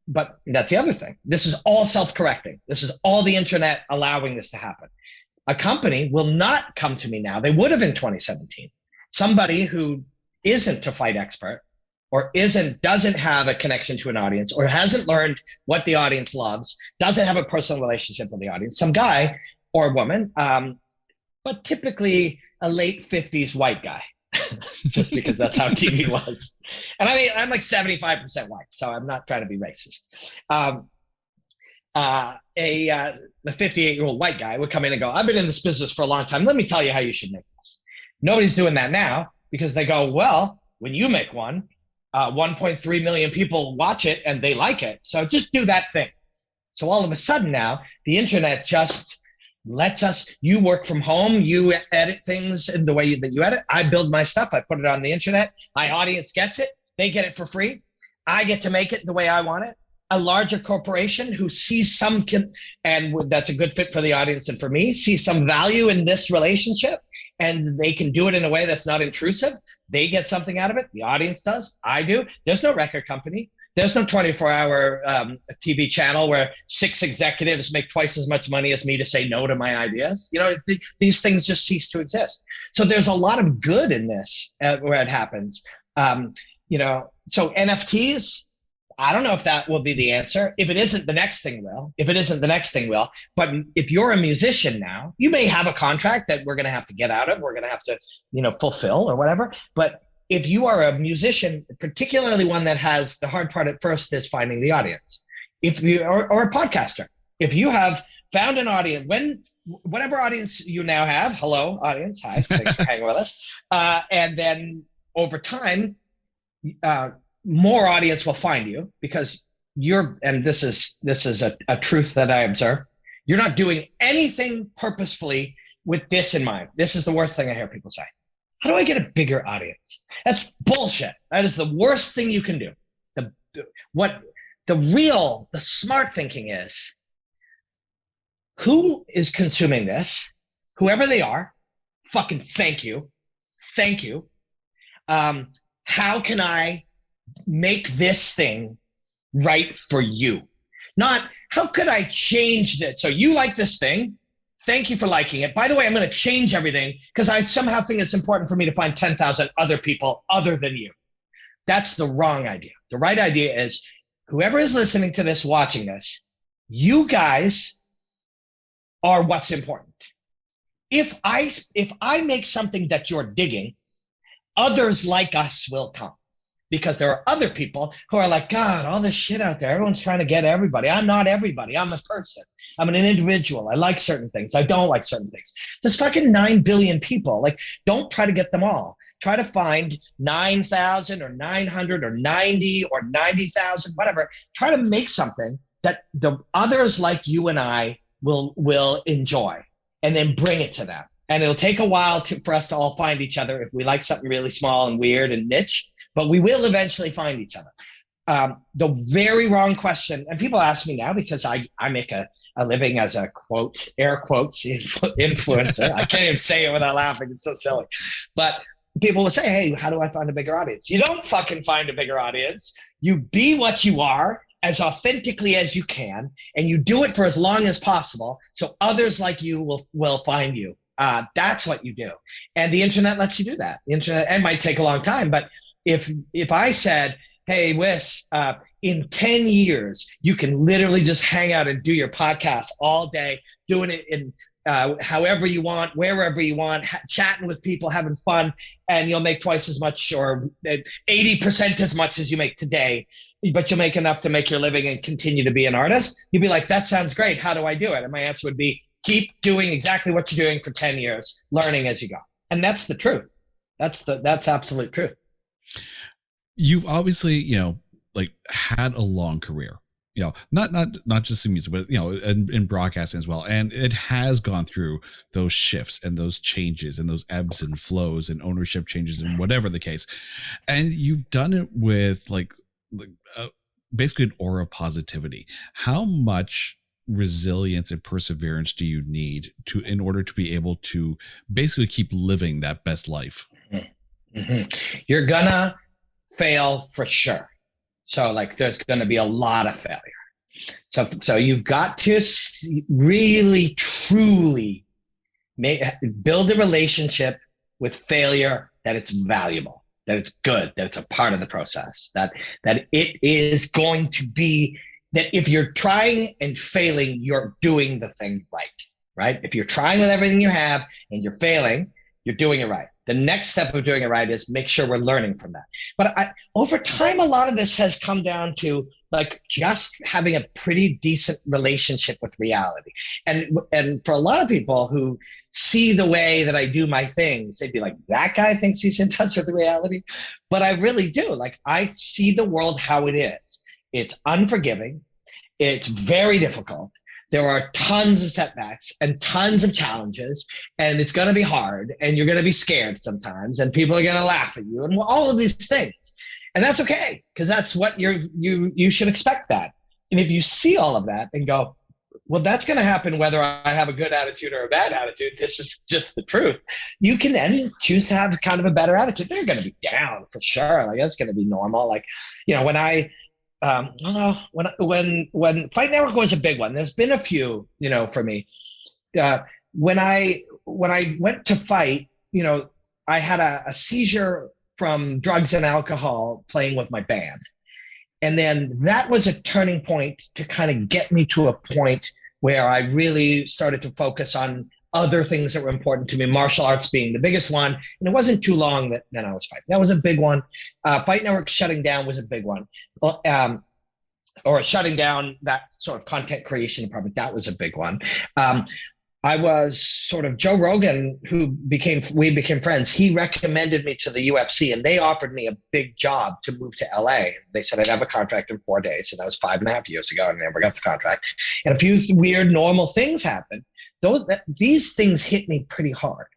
Speaker 2: But that's the other thing. This is all self-correcting. This is all the internet allowing this to happen. A company will not come to me now. They would have in 2017. Somebody who isn't a fight expert or doesn't have a connection to an audience, or hasn't learned what the audience loves, doesn't have a personal relationship with the audience, some guy or woman, but typically a late 50s white guy, just because that's how TV was. And I mean, I'm like 75% white, so I'm not trying to be racist. A 58-year-old white guy would come in and go, I've been in this business for a long time. Let me tell you how you should make this. Nobody's doing that now, because they go, well, when you make one, 1.3 million people watch it and they like it. So just do that thing. So all of a sudden now, the internet just lets us, you work from home, you edit things in the way that you edit. I build my stuff, I put it on the internet. My audience gets it. They get it for free. I get to make it the way I want it. A larger corporation who sees and that's a good fit for the audience and for me, sees some value in this relationship, and they can do it in a way that's not intrusive. They get something out of it. The audience does. I do. There's no record company. There's no 24-hour TV channel where 6 executives make twice as much money as me to say no to my ideas. You know, these things just cease to exist. So there's a lot of good in this where it happens. You know, so NFTs, I don't know if that will be the answer. If it isn't, the next thing will. If it isn't, the next thing will. But if you're a musician now, you may have a contract that we're going to have to get out of. We're going to have to, you know, fulfill or whatever. But if you are a musician, particularly one that has, the hard part at first is finding the audience. If you or a podcaster, if you have found an audience, whatever audience you now have, hello audience, hi, thanks for hanging with us. And then over time, more audience will find you, because and this is a truth that I observe, you're not doing anything purposefully with this in mind. This is the worst thing I hear people say. How do I get a bigger audience? That's bullshit. That is the worst thing you can do. The smart thinking is, who is consuming this? Whoever they are, fucking thank you. Thank you. How can I make this thing right for you? Not, how could I change that? So you like this thing. Thank you for liking it. By the way, I'm going to change everything because I somehow think it's important for me to find 10,000 other people other than you. That's the wrong idea. The right idea is, whoever is listening to this, watching this, you guys are what's important. If I make something that you're digging, others like us will come. Because there are other people who are like, God, all this shit out there, everyone's trying to get everybody. I'm not everybody. I'm a person. I'm an individual. I like certain things. I don't like certain things. There's fucking 9 billion people. Like, don't try to get them all. Try to find 9,000 or 900 or 90 or 90,000, whatever. Try to make something that the others like you and I will enjoy, and then bring it to them. And it'll take a while for us to all find each other if we like something really small and weird and niche. But we will eventually find each other. The very wrong question, and people ask me now because I make a living as a quote, air quotes, influencer. I can't even say it without laughing. It's so silly. But people will say, hey, how do I find a bigger audience? You don't fucking find a bigger audience. You be what you are as authentically as you can, and you do it for as long as possible so others like you will find you. That's what you do. And the internet lets you do that. The internet, it might take a long time, but if I said, hey, Wes, in 10 years, you can literally just hang out and do your podcast all day, doing it in however you want, wherever you want, chatting with people, having fun, and you'll make twice as much or 80% as much as you make today, but you'll make enough to make your living and continue to be an artist. You'd be like, that sounds great. How do I do it? And my answer would be, keep doing exactly what you're doing for 10 years, learning as you go. And that's the truth. That's absolute truth.
Speaker 1: You've obviously, like had a long career, not just in music, but, in broadcasting as well. And it has gone through those shifts and those changes and those ebbs and flows and ownership changes and whatever the case. And you've done it with basically an aura of positivity. How much resilience and perseverance do you need in order to be able to basically keep living that best life?
Speaker 2: Mm-hmm. You're gonna fail for sure. So there's gonna be a lot of failure. So you've got to really, truly build a relationship with failure that it's valuable. that it's good, that it's a part of the process, that it is going to be, that if you're trying and failing, you're doing the thing right? If you're trying with everything you have and you're failing, you're doing it right. The next step of doing it right is make sure we're learning from that. But over time, a lot of this has come down to like just having a pretty decent relationship with reality. And for a lot of people who see the way that I do my things, they'd be like, that guy thinks he's in touch with the reality. But I really do. Like, I see the world how it is. It's unforgiving. It's very difficult. There are tons of setbacks and tons of challenges, and it's going to be hard, and you're going to be scared sometimes, and people are going to laugh at you, and all of these things. And that's okay, because that's what you should expect that. And if you see all of that and go, well, that's going to happen whether I have a good attitude or a bad attitude, this is just the truth, you can then choose to have kind of a better attitude. They're going to be down for sure. Like, that's going to be normal. Like, you know, when Fight Network was a big one, there's been a few, you know, for me. When I went to fight, you know, I had a seizure from drugs and alcohol playing with my band. And then that was a turning point to kind of get me to a point where I really started to focus on other things that were important to me, martial arts being the biggest one. And it wasn't too long that then I was fighting. That was a big one. Fight Network shutting down was a big one. Or shutting down that sort of content creation department, that was a big one. I was sort of Joe Rogan, we became friends. He recommended me to the UFC, and they offered me a big job to move to LA. They said I'd have a contract in 4 days. And that was 5.5 years ago, and I never got the contract. And a few weird normal things happened. These things hit me pretty hard.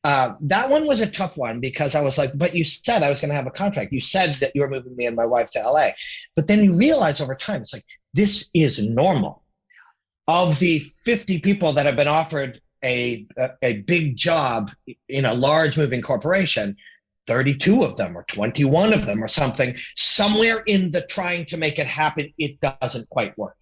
Speaker 2: That one was a tough one because I was like, but you said I was going to have a contract. You said that you were moving me and my wife to LA. But then you realize over time, it's like, this is normal. Of the 50 people that have been offered a big job in a large moving corporation, 32 of them or 21 of them or something, somewhere in the trying to make it happen, it doesn't quite work.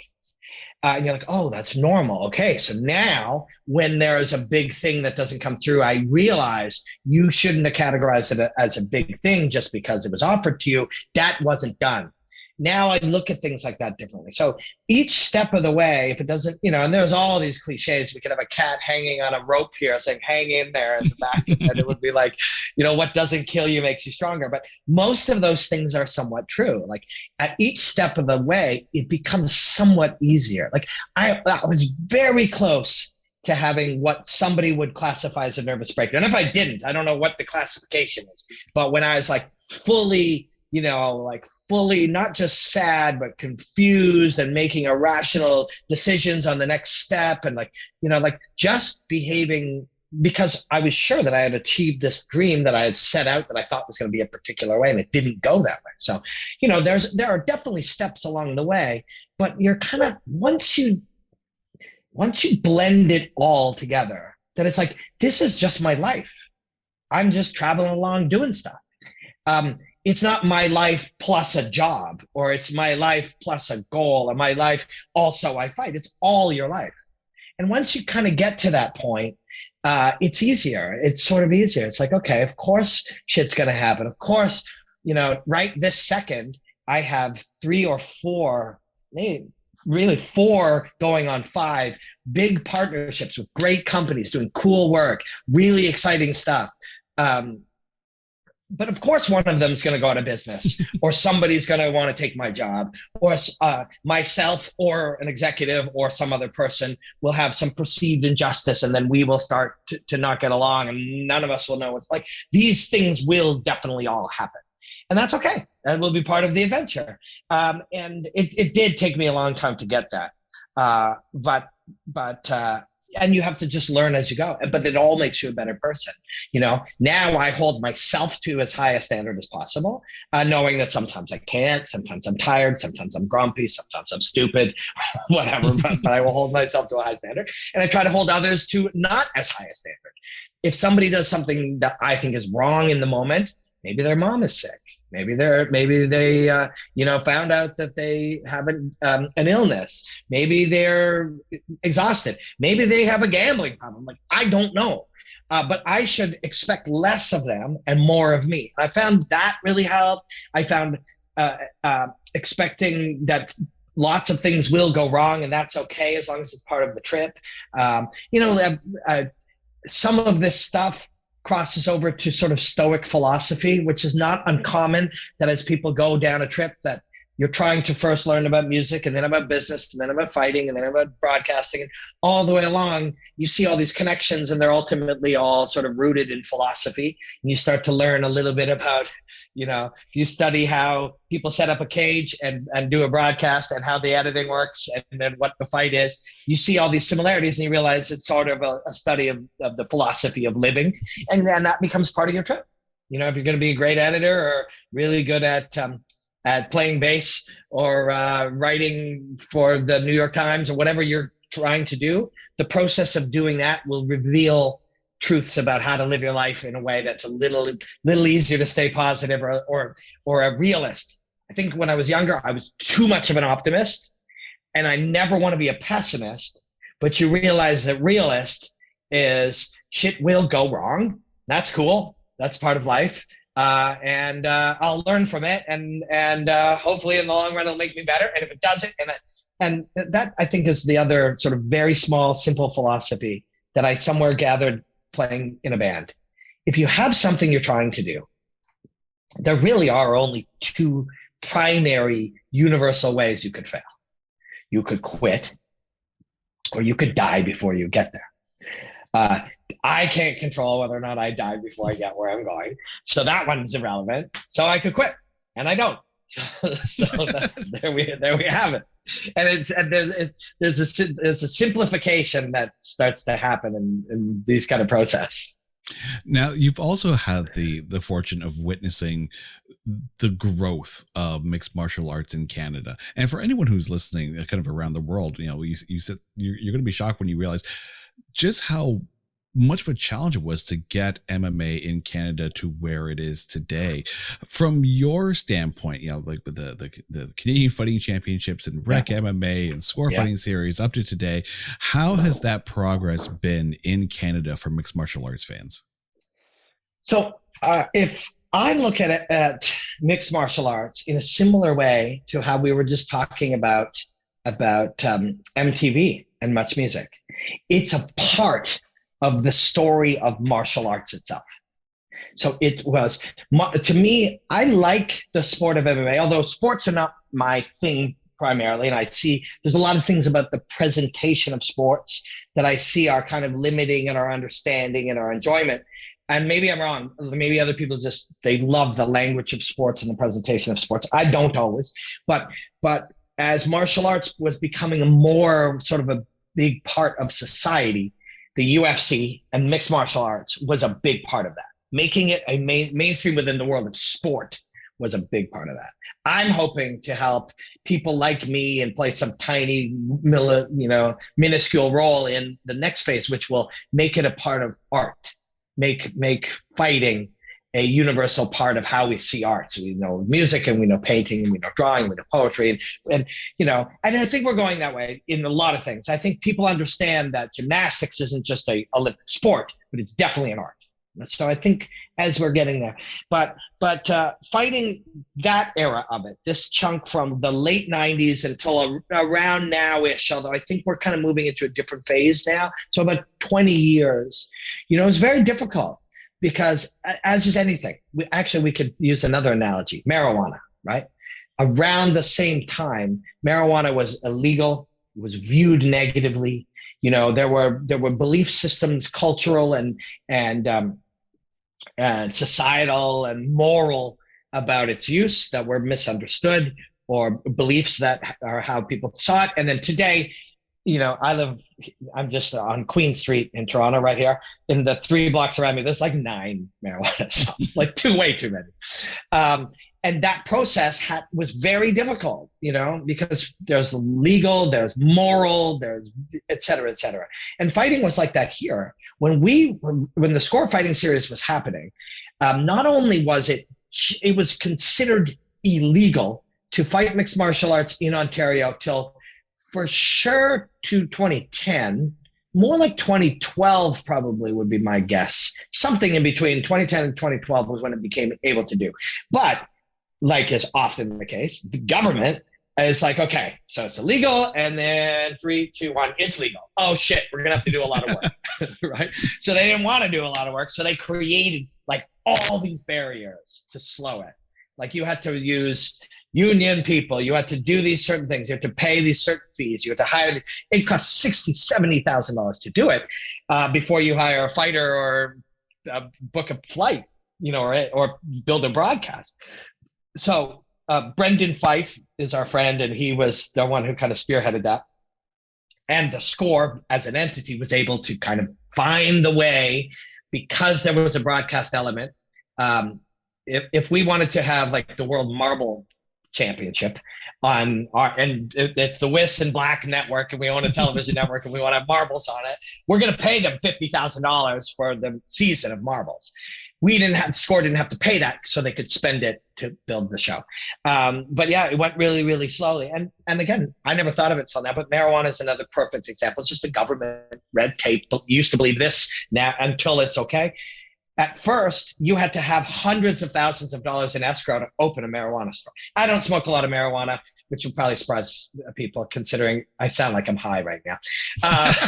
Speaker 2: And you're like, oh, that's normal. Okay, so now when there's a big thing that doesn't come through, I realize you shouldn't have categorized it as a big thing just because it was offered to you. That wasn't done. Now I look at things like that differently. So each step of the way, if it doesn't, you know, and there's all these cliches, we could have a cat hanging on a rope here saying, hang in there in the back. And it would be like, you know, what doesn't kill you makes you stronger. But most of those things are somewhat true. Like at each step of the way, it becomes somewhat easier. Like I was very close to having what somebody would classify as a nervous breakdown. And if I didn't, I don't know what the classification is. But when I was like fully, you know, like fully not just sad, but confused and making irrational decisions on the next step. And like, you know, like just behaving because I was sure that I had achieved this dream that I had set out that I thought was going to be a particular way, and it didn't go that way. So, you know, there are definitely steps along the way, but you're kind of, once you blend it all together, then it's like, this is just my life. I'm just traveling along doing stuff. It's not my life plus a job, or it's my life plus a goal, or my life also I fight. It's all your life. And once you kind of get to that point, it's easier. It's sort of easier. It's like, okay, of course shit's going to happen. Of course, you know, right this second, I have 3 or 4, maybe really 4 going on 5 big partnerships with great companies doing cool work, really exciting stuff. But of course, one of them is going to go out of business, or somebody's going to want to take my job, or myself or an executive or some other person will have some perceived injustice, and then we will start to not get along, and none of us will know what's like. These things will definitely all happen. And that's okay. That will be part of the adventure. And it did take me a long time to get that. And you have to just learn as you go, but it all makes you a better person. You know, now I hold myself to as high a standard as possible, knowing that sometimes I can't, sometimes I'm tired, sometimes I'm grumpy, sometimes I'm stupid, whatever, but I will hold myself to a high standard. And I try to hold others to not as high a standard. If somebody does something that I think is wrong in the moment, maybe their mom is sick. Maybe they found out that they have an illness. Maybe they're exhausted. Maybe they have a gambling problem. Like, I don't know. but I should expect less of them and more of me. I found that really helped. I found expecting that lots of things will go wrong, and that's okay as long as it's part of the trip. Some of this stuff crosses over to sort of Stoic philosophy, which is not uncommon, that as people go down a trip that you're trying to first learn about music and then about business and then about fighting and then about broadcasting, and all the way along you see all these connections, and they're ultimately all sort of rooted in philosophy. And you start to learn a little bit about, if you study how people set up a cage and do a broadcast and how the editing works and then what the fight is, you see all these similarities and you realize it's sort of a study of the philosophy of living. And then that becomes part of your trip. If you're going to be a great editor or really good at playing bass or writing for the New York Times or whatever you're trying to do, the process of doing that will reveal truths about how to live your life in a way that's a little easier to stay positive or a realist. I think when I was younger, I was too much of an optimist, and I never want to be a pessimist, but you realize that realist is shit will go wrong. That's cool. That's part of life. And I'll learn from it, and hopefully in the long run it'll make me better. And if it doesn't, and that I think is the other sort of very small, simple philosophy that I somewhere gathered playing in a band. If you have something you're trying to do, there really are only two primary universal ways you could fail. You could quit, or you could die before you get there. I can't control whether or not I die before I get where I'm going. So that one's irrelevant. So I could quit, and I don't. So there we have it. And there's a simplification that starts to happen in these kind of process.
Speaker 1: Now, you've also had the fortune of witnessing the growth of mixed martial arts in Canada. And for anyone who's listening kind of around the world, you said you're going to be shocked when you realize just how much of a challenge it was to get MMA in Canada to where it is today. From your standpoint, like with the Canadian Fighting Championships and Rec MMA and Score Fighting Series up to today, how has that progress been in Canada for mixed martial arts fans?
Speaker 2: So if I look at it at mixed martial arts in a similar way to how we were just talking about MTV and Much Music, it's a part of the story of martial arts itself. So it was, to me, I like the sport of MMA, although sports are not my thing primarily. And I see there's a lot of things about the presentation of sports that I see are kind of limiting in our understanding and our enjoyment. And maybe I'm wrong. Maybe other people they love the language of sports and the presentation of sports. I don't always, but as martial arts was becoming a more sort of a big part of society, the UFC and mixed martial arts was a big part of that. Making it a mainstream within the world of sport was a big part of that. I'm hoping to help people like me and play some tiny, minuscule role in the next phase, which will make it a part of art, make fighting a universal part of how we see arts. We know music, and we know painting, and we know drawing, we know poetry, and I think we're going that way in a lot of things. I think people understand that gymnastics isn't just a Olympic sport, but it's definitely an art. So I think as we're getting there, but fighting that era of it, this chunk from the late 90s until around now-ish, although I think we're kind of moving into a different phase now. So about 20 years, it's very difficult. Because as is anything, we could use another analogy, marijuana, right? Around the same time, marijuana was illegal, it was viewed negatively. There were belief systems, cultural and societal and moral about its use that were misunderstood, or beliefs that are how people saw it. And then today, I'm just on Queen Street in Toronto right here. In the 3 blocks around me, there's like 9 marijuana shops, like way too many. And that process was very difficult, because there's legal, there's moral, there's et cetera, et cetera. And fighting was like that here. When the Score Fighting Series was happening, not only was it was considered illegal to fight mixed martial arts in Ontario till for sure to 2010, more like 2012 probably would be my guess. Something in between 2010 and 2012 was when it became able to do. But like is often the case, the government is like, okay, so it's illegal, and then 3, 2, 1, it's legal. Oh shit, we're gonna have to do a lot of work, right? So they didn't want to do a lot of work, so they created like all these barriers to slow it. Like you had to use union people, you had to do these certain things, you had to pay these certain fees, you had to hire. It costs $60,000-$70,000 to do it before you hire a fighter or book a flight, or build a broadcast. So Brendan Fife is our friend, and he was the one who kind of spearheaded that. And the Score as an entity was able to kind of find the way, because there was a broadcast element. If we wanted to have like the World Marble Championship on and it's the Wiss and Black network, and we own a television network, and we want to have marbles on it, we're going to pay them $50,000 for the season of marbles. Score didn't have to pay that, so they could spend it to build the show. But yeah, it went really, really slowly. And again, I never thought of it till now, but marijuana is another perfect example. It's just a government red tape. You used to believe this now until it's okay. At first, you had to have hundreds of thousands of dollars in escrow to open a marijuana store. I don't smoke a lot of marijuana, which will probably surprise people, considering I sound like I'm high right now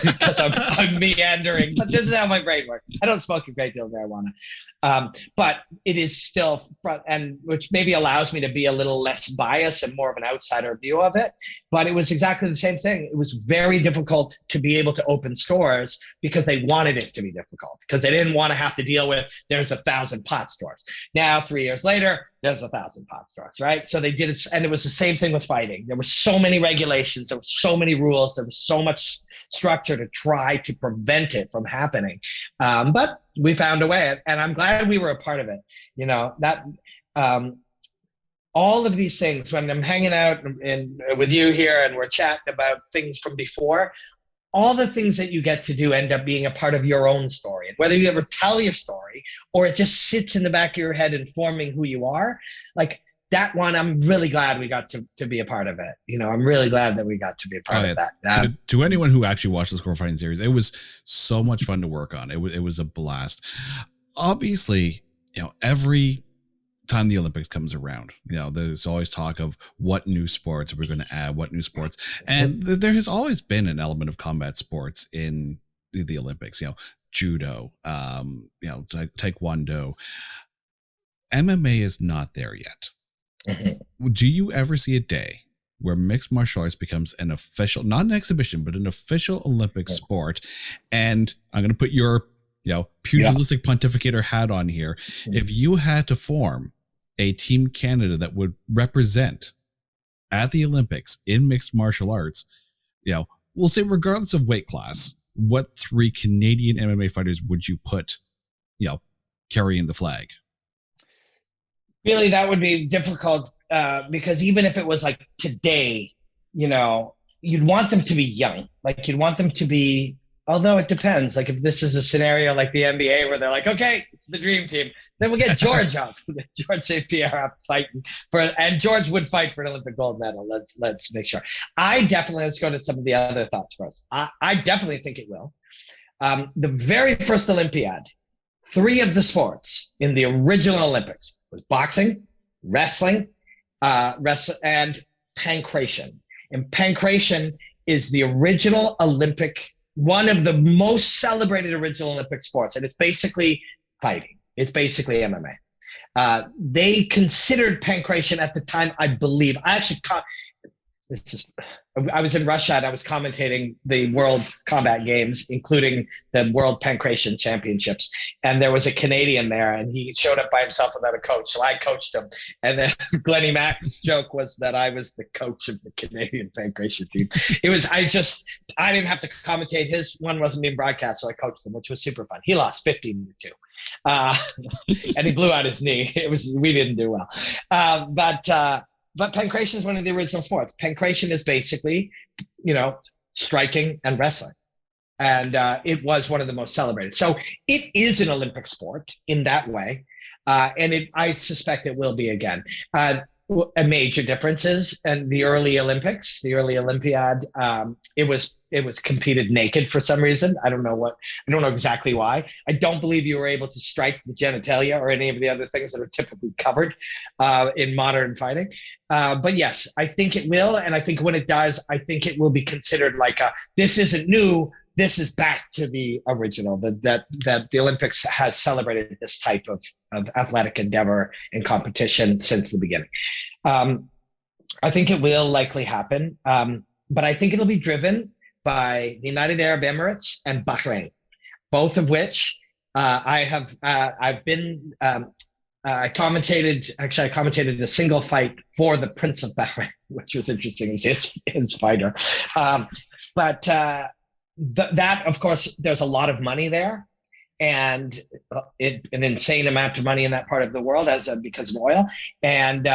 Speaker 2: because I'm meandering. But this is how my brain works. I don't smoke a great deal of marijuana. But it is still, and which maybe allows me to be a little less biased and more of an outsider view of it. But it was exactly the same thing. It was very difficult to be able to open stores because they wanted it to be difficult, because they didn't want to have to deal with there's 1,000 pot stores. Now, 3 years later, there's 1,000 pot stores, right? So they did it, and it was the same thing with fighting. There were so many regulations, there were so many rules, there was so much structure to try to prevent it from happening. But we found a way, and I'm glad we were a part of it. All of these things, when I'm hanging out with you here and we're chatting about things from before, all the things that you get to do end up being a part of your own story. And whether you ever tell your story or it just sits in the back of your head informing who you are, like that one, I'm really glad we got to be a part of it. I'm really glad that we got to be a part of that.
Speaker 1: To anyone who actually watched the Score Fighting series, it was so much fun to work on. It was a blast. Obviously, every time the Olympics comes around, there's always talk of what new sports we're going to add, what new sports. And there has always been an element of combat sports in the Olympics, judo, taekwondo. MMA is not there yet. Mm-hmm. Do you ever see a day where mixed martial arts becomes an official, not an exhibition, but an official Olympic sport? And I'm going to put your, pugilistic pontificator hat on here. Mm-hmm. If you had to form a Team Canada that would represent at the Olympics in mixed martial arts, we'll say regardless of weight class, what 3 Canadian MMA fighters would you put, carrying the flag?
Speaker 2: Really, that would be difficult because even if it was like today, you'd want them to be young. Like you'd want them to be, although it depends. Like if this is a scenario like the NBA where they're like, okay, it's the dream team, then we'll get George out. George St. Pierre up fighting and George would fight for an Olympic gold medal. Let's make sure. Let's go to some of the other thoughts first. I definitely think it will. The very first Olympiad, 3 of the sports in the original Olympics was boxing, wrestling, and pankration. And pankration is the original Olympic, one of the most celebrated original Olympic sports. And it's basically fighting. It's basically MMA. They considered pankration at the time, I believe. I was in Russia and I was commentating the World Combat Games, including the World Pankration Championships. And there was a Canadian there and he showed up by himself without a coach. So I coached him. And then Glennie Mac's joke was that I was the coach of the Canadian Pankration team. I didn't have to commentate. His one wasn't being broadcast, so I coached him, which was super fun. He lost 15-2. And he blew out his knee. We didn't do well. But pankration is one of the original sports. Pankration is basically, striking and wrestling. And it was one of the most celebrated. So it is an Olympic sport in that way. And I suspect it will be again. major differences. And the early Olympics, the early Olympiad, it was competed naked for some reason. I don't know exactly why. I don't believe you were able to strike the genitalia or any of the other things that are typically covered in modern fighting. But yes, I think it will. And I think when it does, I think it will be considered like this isn't new. This is back to the original, that the Olympics has celebrated this type of athletic endeavor and competition since the beginning. I think it will likely happen, but I think it'll be driven by the United Arab Emirates and Bahrain, both of which I commentated a single fight for the Prince of Bahrain, which was interesting. It was his fighter. That, of course, there's a lot of money there, and an insane amount of money in that part of the world because of oil. And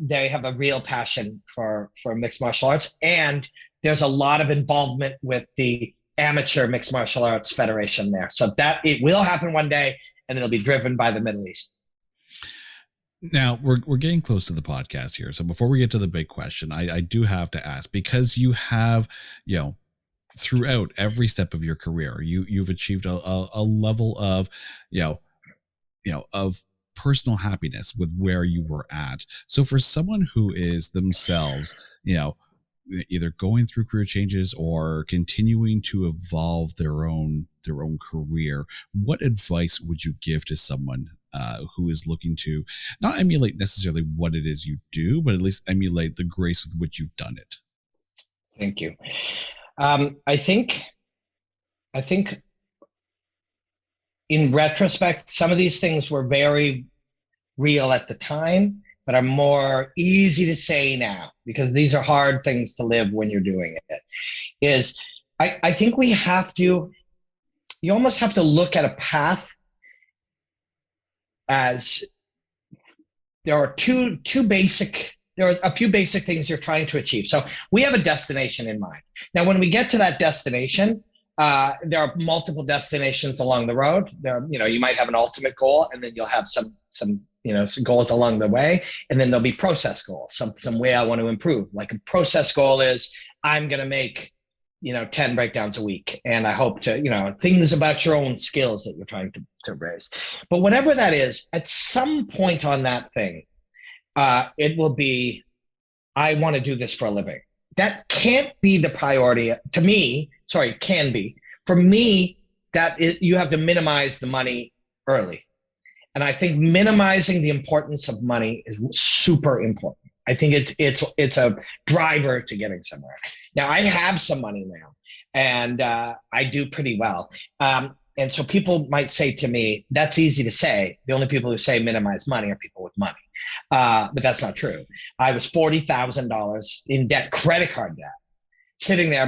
Speaker 2: they have a real passion for mixed martial arts. And there's a lot of involvement with the amateur mixed martial arts federation there. So that it will happen one day, and it'll be driven by the Middle East.
Speaker 1: Now we're getting close to the podcast here. So before we get to the big question, I do have to ask, because you have, throughout every step of your career, you've achieved a level of, of personal happiness with where you were at. So for someone who is themselves, either going through career changes or continuing to evolve their own career, what advice would you give to someone who is looking to not emulate necessarily what it is you do, but at least emulate the grace with which you've done it?
Speaker 2: Thank you. I think in retrospect, some of these things were very real at the time, but are more easy to say now because these are hard things to live when you're doing it. I think you almost have to look at a path as there are there are a few basic things you're trying to achieve. So we have a destination in mind. Now, when we get to that destination, there are multiple destinations along the road. You might have an ultimate goal, and then you'll have some goals along the way, and then there'll be process goals, some way I want to improve. Like a process goal is I'm going to make 10 breakdowns a week, and I hope to things about your own skills that you're trying to raise. But whatever that is, at some point on that thing, it will be, I want to do this for a living. That can't be the priority to me. Sorry, it can be. For me, you have to minimize the money early. And I think minimizing the importance of money is super important. I think it's a driver to getting somewhere. Now, I have some money now, and I do pretty well. And so people might say to me, that's easy to say. The only people who say minimize money are people with money. But that's not true. I was $40,000 in debt, credit card debt, sitting there,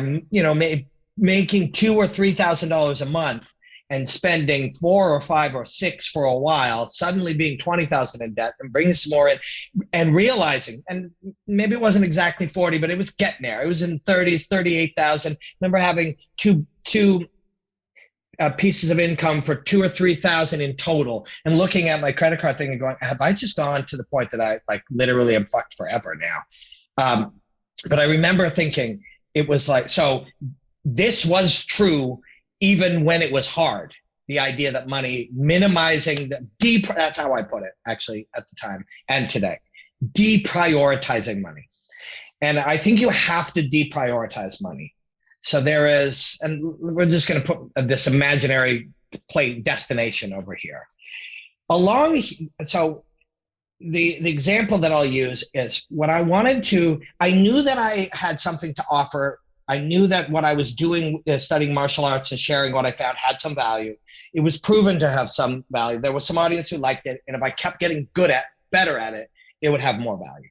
Speaker 2: making $2,000 or $3,000 a month and spending 4 or 5 or 6 for a while, suddenly being 20,000 in debt and bringing some more in and realizing, and maybe it wasn't exactly 40, but it was getting there. It was in 30s, 38,000. Remember having two pieces of income for 2,000 or 3,000 in total, and looking at my credit card thing and going, have I just gone to the point that I literally am fucked forever now? But I remember thinking it was like, so this was true even when it was hard. The idea that money, minimizing that's how I put it actually at the time and today, deprioritizing money. And I think you have to deprioritize money. So there is, and we're just going to put this imaginary destination over here. So the example that I'll use is when I knew that I had something to offer. I knew that what I was doing, studying martial arts and sharing what I found had some value. It was proven to have some value. There was some audience who liked it. And if I kept getting better at it, it would have more value.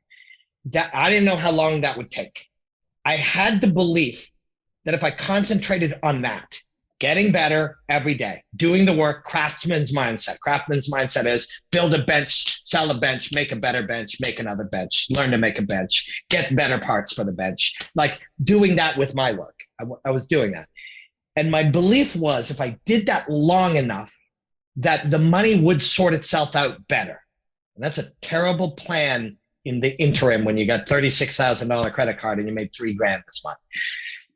Speaker 2: I didn't know how long that would take. I had the belief that if I concentrated on that, getting better every day, doing the work, craftsman's mindset is build a bench, sell a bench, make a better bench, make another bench, learn to make a bench, get better parts for the bench, like doing that with my work. I was doing that. And my belief was if I did that long enough, that the money would sort itself out better. And that's a terrible plan in the interim when you got $36,000 credit card and you made $3,000 this month.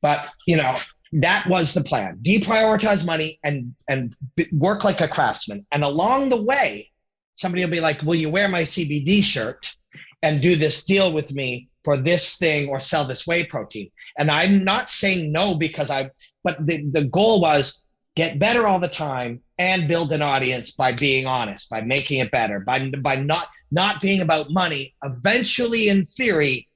Speaker 2: But, you know, that was the plan. Deprioritize money and work like a craftsman. And along the way, somebody will be like, will you wear my CBD shirt and do this deal with me for this thing or sell this whey protein? And I'm not saying no because but the goal was get better all the time and build an audience by being honest, by making it better, by not being about money. Eventually, in theory,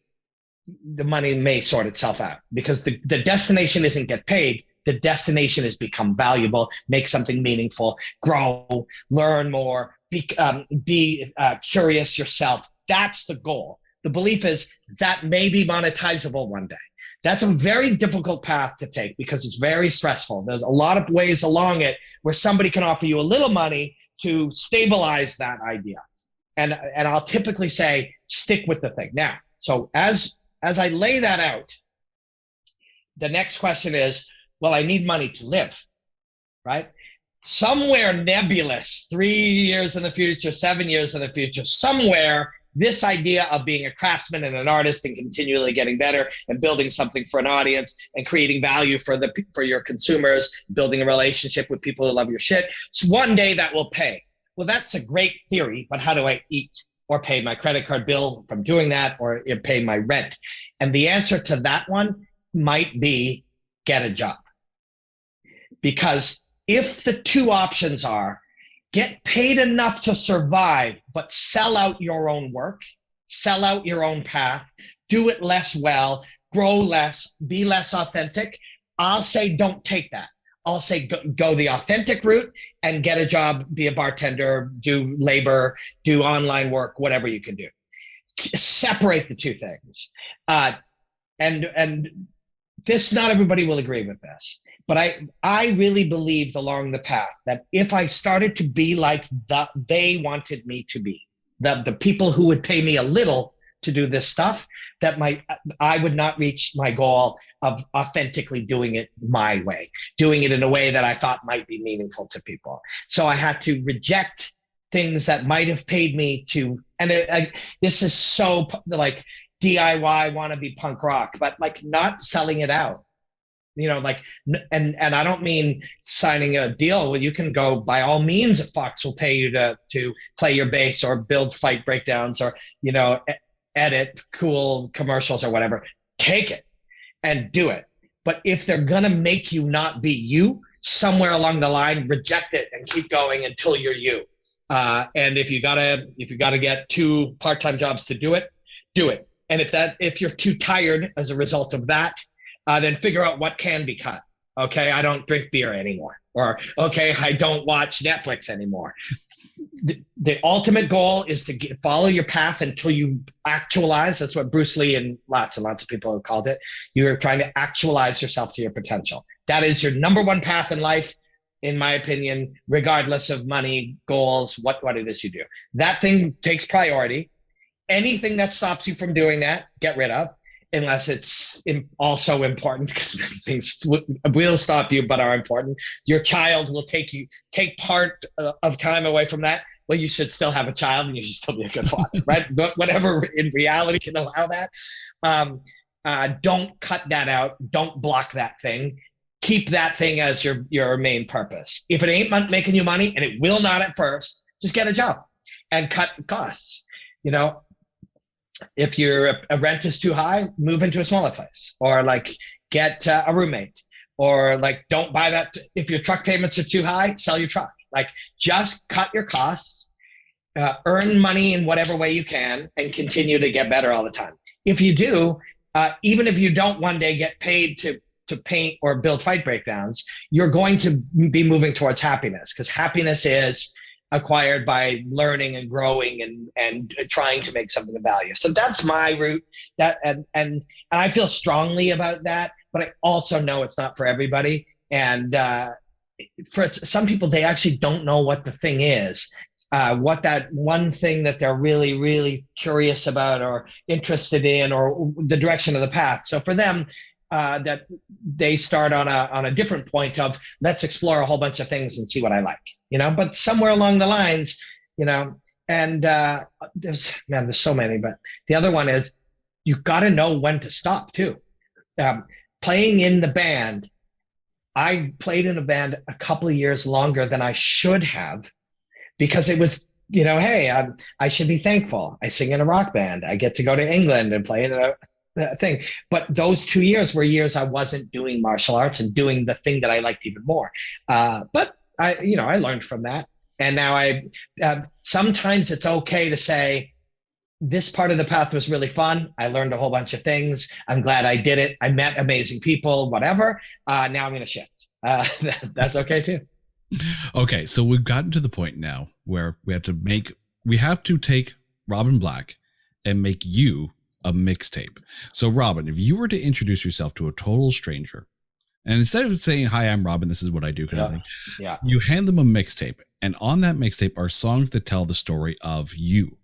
Speaker 2: the money may sort itself out because the destination isn't get paid. The destination is become valuable, make something meaningful, grow, learn more, be curious yourself. That's the goal. The belief is that may be monetizable one day. That's a very difficult path to take because it's very stressful. There's a lot of ways along it where somebody can offer you a little money to stabilize that idea. And I'll typically say, stick with the thing. Now, so as I lay that out, the next question is, well, I need money to live, right? Somewhere nebulous, 3 years in the future, 7 years in the future, somewhere, this idea of being a craftsman and an artist and continually getting better and building something for an audience and creating value for your consumers, building a relationship with people who love your shit, so one day that will pay. Well, that's a great theory, but how do I eat or pay my credit card bill from doing that or pay my rent? And the answer to that one might be get a job. Because if the two options are get paid enough to survive, but sell out your own work, sell out your own path, do it less well, grow less, be less authentic, I'll say don't take that. I'll say go the authentic route and get a job, be a bartender, do labor, do online work, whatever you can do. Separate the two things. And this, not everybody will agree with this, but I really believed along the path that if I started to be like they wanted me to be, the people who would pay me a little to do this stuff, that I would not reach my goal of authentically doing it my way, doing it in a way that I thought might be meaningful to people. So I had to reject things that might have paid me to, and this is so like DIY wannabe punk rock, but like not selling it out. You know, like, and I don't mean signing a deal. Well, you can go by all means. If Fox will pay you to play your bass or build fight breakdowns or, you know, edit cool commercials or whatever, take it and do it. But if they're gonna make you not be you, somewhere along the line, reject it and keep going until you're you. And if you gotta get 2 part-time jobs to do it, do it. And if you're too tired as a result of that, then figure out what can be cut. Okay, I don't drink beer anymore. Or, okay, I don't watch Netflix anymore. The ultimate goal is to follow your path until you actualize. That's what Bruce Lee and lots of people have called it. You're trying to actualize yourself to your potential. That is your number one path in life, in my opinion, regardless of money, goals, what it is you do. That thing takes priority. Anything that stops you from doing that, get rid of. Unless it's also important, because things will stop you but are important. Your child will take part of time away from that. Well, you should still have a child and you should still be a good father, right? But whatever in reality can allow that. Don't cut that out. Don't block that thing. Keep that thing as your main purpose. If it ain't making you money, and it will not at first, just get a job and cut costs. You know, if your rent is too high, move into a smaller place, or like get a roommate, or like don't buy that. If your truck payments are too high, sell your truck. Like just cut your costs, earn money in whatever way you can, and continue to get better all the time. If you do, even if you don't one day get paid to paint or build fight breakdowns, you're going to be moving towards happiness, because happiness is acquired by learning and growing and trying to make something of value. So that's my route. And I feel strongly about that, but I also know it's not for everybody. And for some people, they actually don't know what the thing is, what that one thing that they're really, really curious about or interested in, or the direction of the path. So for them, that they start on a different point of, let's explore a whole bunch of things and see what I like, you know. But somewhere along the lines, you know, And there's so many, but the other one is you got to know when to stop too. Um, Playing in the band, I played in a band a couple of years longer than I should have because it was, hey, I should be thankful. I sing in a rock band. I get to go to England and play in a thing. But those 2 years were years I wasn't doing martial arts and doing the thing that I liked even more. But I learned from that. And now sometimes it's okay to say, this part of the path was really fun. I learned a whole bunch of things. I'm glad I did it. I met amazing people, whatever. Now I'm going to shift. That's okay too.
Speaker 1: Okay, so we've gotten to the point now where we have to take Robin Black and make you a mixtape. So Robin, if you were to introduce yourself to a total stranger, and instead of saying, "Hi, I'm Robin, this is what I do," kind of thing, you hand them a mixtape, and on that mixtape are songs that tell the story of you.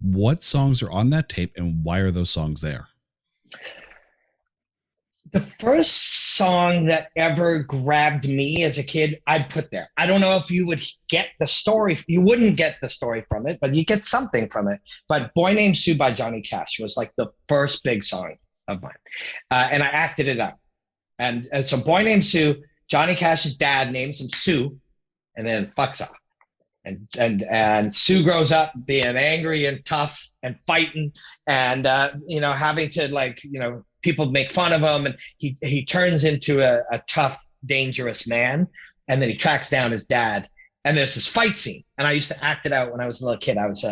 Speaker 1: What songs are on that tape, and why are those songs there?
Speaker 2: The first song that ever grabbed me as a kid, I'd put there. I don't know if you would get the story. You wouldn't get the story from it, but you get something from it. But Boy Named Sue by Johnny Cash was like the first big song of mine. And I acted it out. And so Boy Named Sue, Johnny Cash's dad names him Sue and then fucks off. And Sue grows up being angry and tough and fighting and, having to people make fun of him, and he turns into a tough, dangerous man. And then he tracks down his dad, and there's this fight scene. And I used to act it out when I was a little kid. I was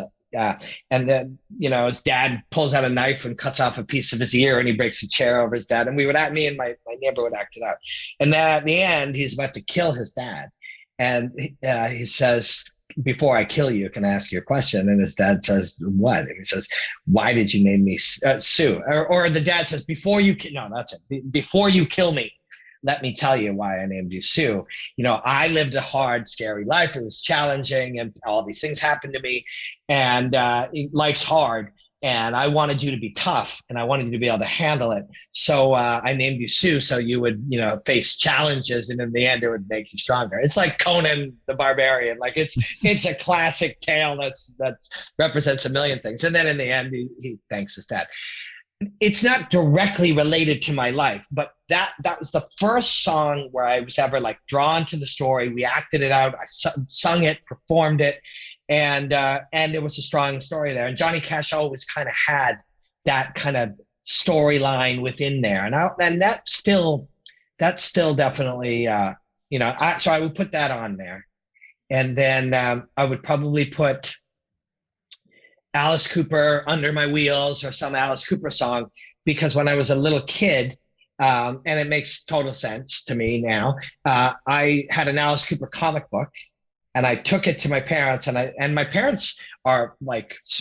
Speaker 2: and then, his dad pulls out a knife and cuts off a piece of his ear, and he breaks a chair over his dad. And me and my neighbor would act it out. And then at the end, he's about to kill his dad. And he says, "Before I kill you, can I ask you a question?" And his dad says, "What?" And he says, "Why did you name me Sue?" Or the dad says, "Before you kill me, let me tell you why I named you Sue. I lived a hard, scary life. It was challenging, and all these things happened to me. And life's hard. And I wanted you to be tough, and I wanted you to be able to handle it. So I named you Sue, so you would, face challenges, and in the end, it would make you stronger." It's like Conan the Barbarian. Like it's a classic tale that represents a million things. And then in the end, he thanks his dad. It's not directly related to my life, but that was the first song where I was ever drawn to the story. We acted it out. I sung it, performed it. And it was a strong story there. And Johnny Cash always kind of had that kind of storyline within there. And that's still definitely, so I would put that on there. And then I would probably put Alice Cooper, Under My Wheels, or some Alice Cooper song, because when I was a little kid, and it makes total sense to me now, I had an Alice Cooper comic book. And I took it to my parents, and my parents are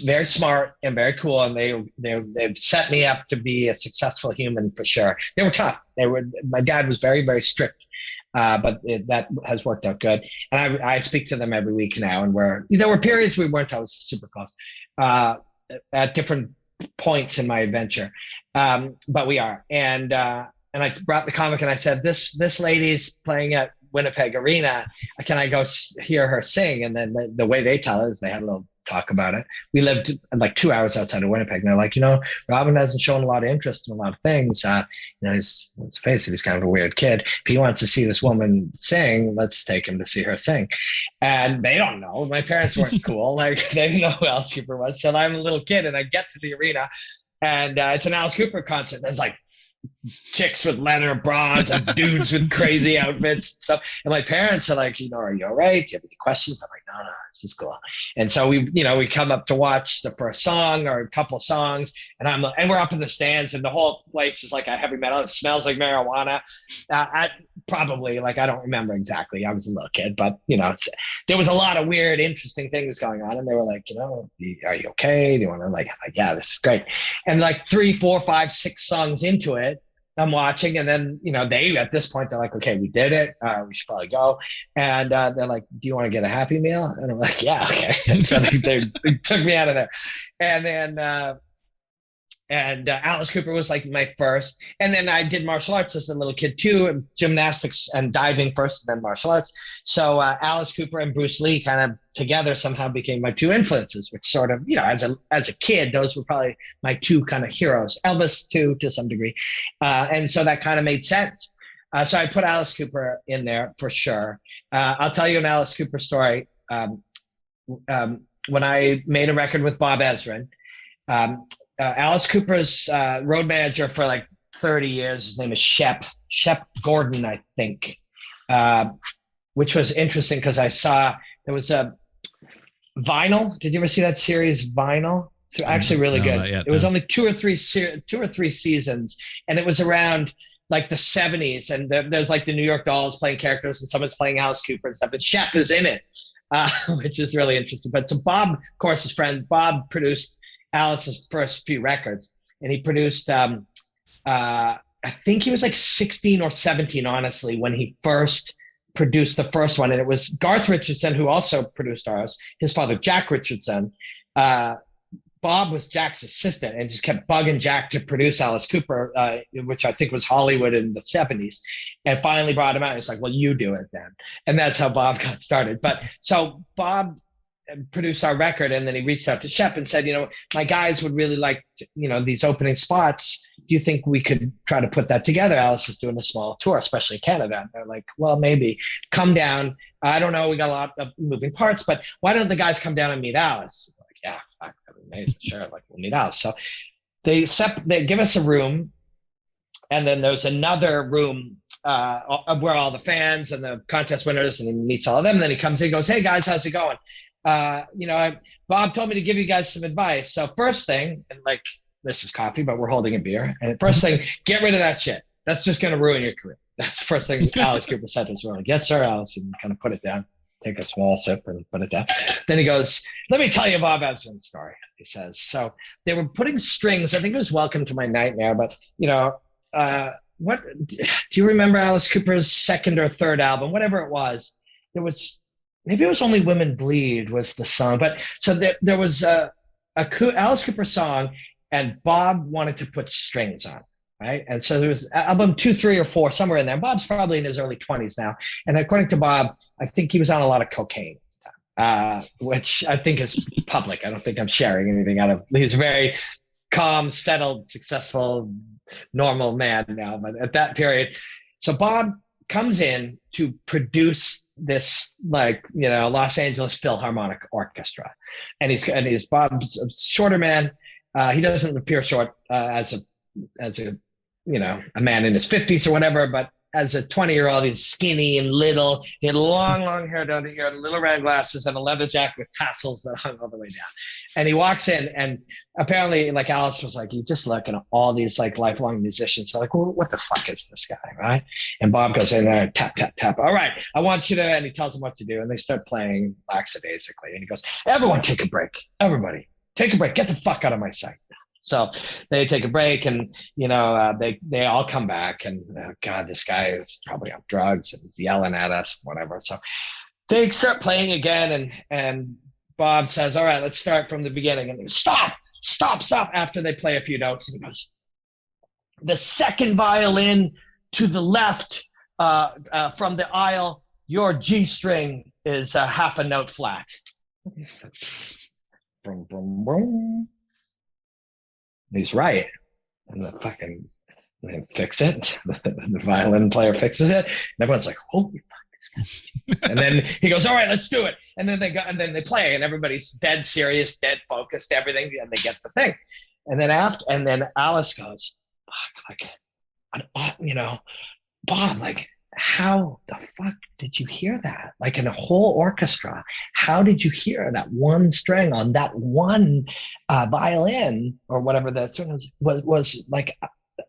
Speaker 2: very smart and very cool, and they've set me up to be a successful human for sure. They were tough. My dad was very, very strict, but that has worked out good. And I speak to them every week now, and there were periods we weren't always super close at different points in my adventure, but we are. And I brought the comic, and I said, this lady's playing at Winnipeg Arena. Can I go hear her sing? And then the way they tell it is they had a little talk about it. We lived 2 hours outside of Winnipeg. And they're like, Robin hasn't shown a lot of interest in a lot of things. Let's face it, he's kind of a weird kid. If he wants to see this woman sing, let's take him to see her sing. And they don't know. My parents weren't cool. They didn't know who Alice Cooper was. So I'm a little kid, and I get to the arena, and it's an Alice Cooper concert. There's chicks with leather bras and dudes with crazy outfits and stuff. And my parents are like, "Are you all right? Do you have any questions?" I'm like, no, this is cool. And so we come up to watch the first song or a couple songs, and we're up in the stands, and the whole place is like a heavy metal. It smells like marijuana. I don't remember exactly. I was a little kid, but there was a lot of weird, interesting things going on. And they were like, "Are you okay? Do you want to yeah, this is great." And 3, 4, 5, 6 songs into it, I'm watching, and then they at this point they're like, "Okay, we did it. We should probably go." And they're like, "Do you want to get a Happy Meal?" And I'm like, "Yeah, okay." And so they took me out of there, and then and Alice Cooper was like my first. And then I did martial arts as a little kid too, and gymnastics and diving first, and then martial arts. So Alice Cooper and Bruce Lee kind of together somehow became my two influences, which sort of, as a kid, those were probably my two kind of heroes. Elvis too, to some degree. And so that kind of made sense. So I put Alice Cooper in there for sure. I'll tell you an Alice Cooper story. When I made a record with Bob Ezrin, Alice Cooper's road manager for like 30 years, his name is Shep Gordon, I think, which was interesting because I saw there was a Vinyl. Did you ever see that series Vinyl? It's actually really good. It was only two or three seasons, and it was around like the 70s, and there's like the New York Dolls playing characters, and someone's playing Alice Cooper and stuff, and Shep is in it, which is really interesting. But so Bob, of course, his friend Bob produced Alice's first few records, and he produced I think he was like 16 or 17, honestly, when he first produced the first one. And it was Garth Richardson, who also produced ours, his father Jack Richardson. Bob was Jack's assistant and just kept bugging Jack to produce Alice Cooper, which I think was Hollywood in the 70s, and finally brought him out. He's like, well, you do it then. And that's how Bob got started. But so Bob produced our record, and then he reached out to Shep and said, my guys would really like, these opening spots. Do you think we could try to put that together? Alice is doing a small tour, especially Canada. And they're like, well, maybe. Come down. I don't know. We got a lot of moving parts, but why don't the guys come down and meet Alice? Like, yeah, fuck, that'd be amazing. Sure. Like, we'll meet Alice. So they give us a room, and then there's another room where all the fans and the contest winners, and he meets all of them. And then he comes in and goes, hey guys, how's it going? Bob told me to give you guys some advice. So first thing, and like, this is coffee, but we're holding a beer. And first thing, get rid of that shit. That's just going to ruin your career. That's the first thing Alice Cooper said to us. We're like, yes, sir, Alice, and kind of put it down, take a small sip and put it down. Then he goes, let me tell you Bob Ezrin's story, he says. So they were putting strings. I think it was Welcome to My Nightmare, but what do you remember Alice Cooper's second or third album, whatever it was? Maybe it was Only Women Bleed was the song. But so there was a Alice Cooper song, and Bob wanted to put strings on, right? And so there was album 2, 3, or 4, somewhere in there. Bob's probably in his early 20s now. And according to Bob, I think he was on a lot of cocaine, which I think is public. I don't think I'm sharing anything out of, he's a very calm, settled, successful, normal man now. But at that period, so Bob comes in to produce this, like, Los Angeles Philharmonic Orchestra, and he's Bob's a shorter man. He doesn't appear short as a man in his 50s or whatever, but as a 20-year-old, he's skinny and little. He had long hair down to here, little round glasses, and a leather jacket with tassels that hung all the way down. And he walks in, and apparently, like, Alice was like, you just look at all these like lifelong musicians. They're like, well, what the fuck is this guy, right? And Bob goes in there, tap, tap, tap. All right, I want you to, and he tells them what to do, and they start playing lackadaisically. And he goes, everyone take a break. Everybody take a break. Get the fuck out of my sight. So they take a break, and they all come back, and God, this guy is probably on drugs and he's yelling at us, whatever. So they start playing again, and Bob says, all right, let's start from the beginning. And he goes, stop after they play a few notes. And he goes, the second violin to the left from the aisle, your G string is half a note flat. Boom, boom, boom. He's right. And they fix it. The violin player fixes it. And everyone's like, holy fuck, this guy. And then he goes, all right, let's do it. And then they play, and everybody's dead serious, dead focused, everything, and they get the thing. And then Alice goes, fuck, like, Bob, like, how the fuck did you hear that? Like, in a whole orchestra, how did you hear that one string on that one violin or whatever that song was like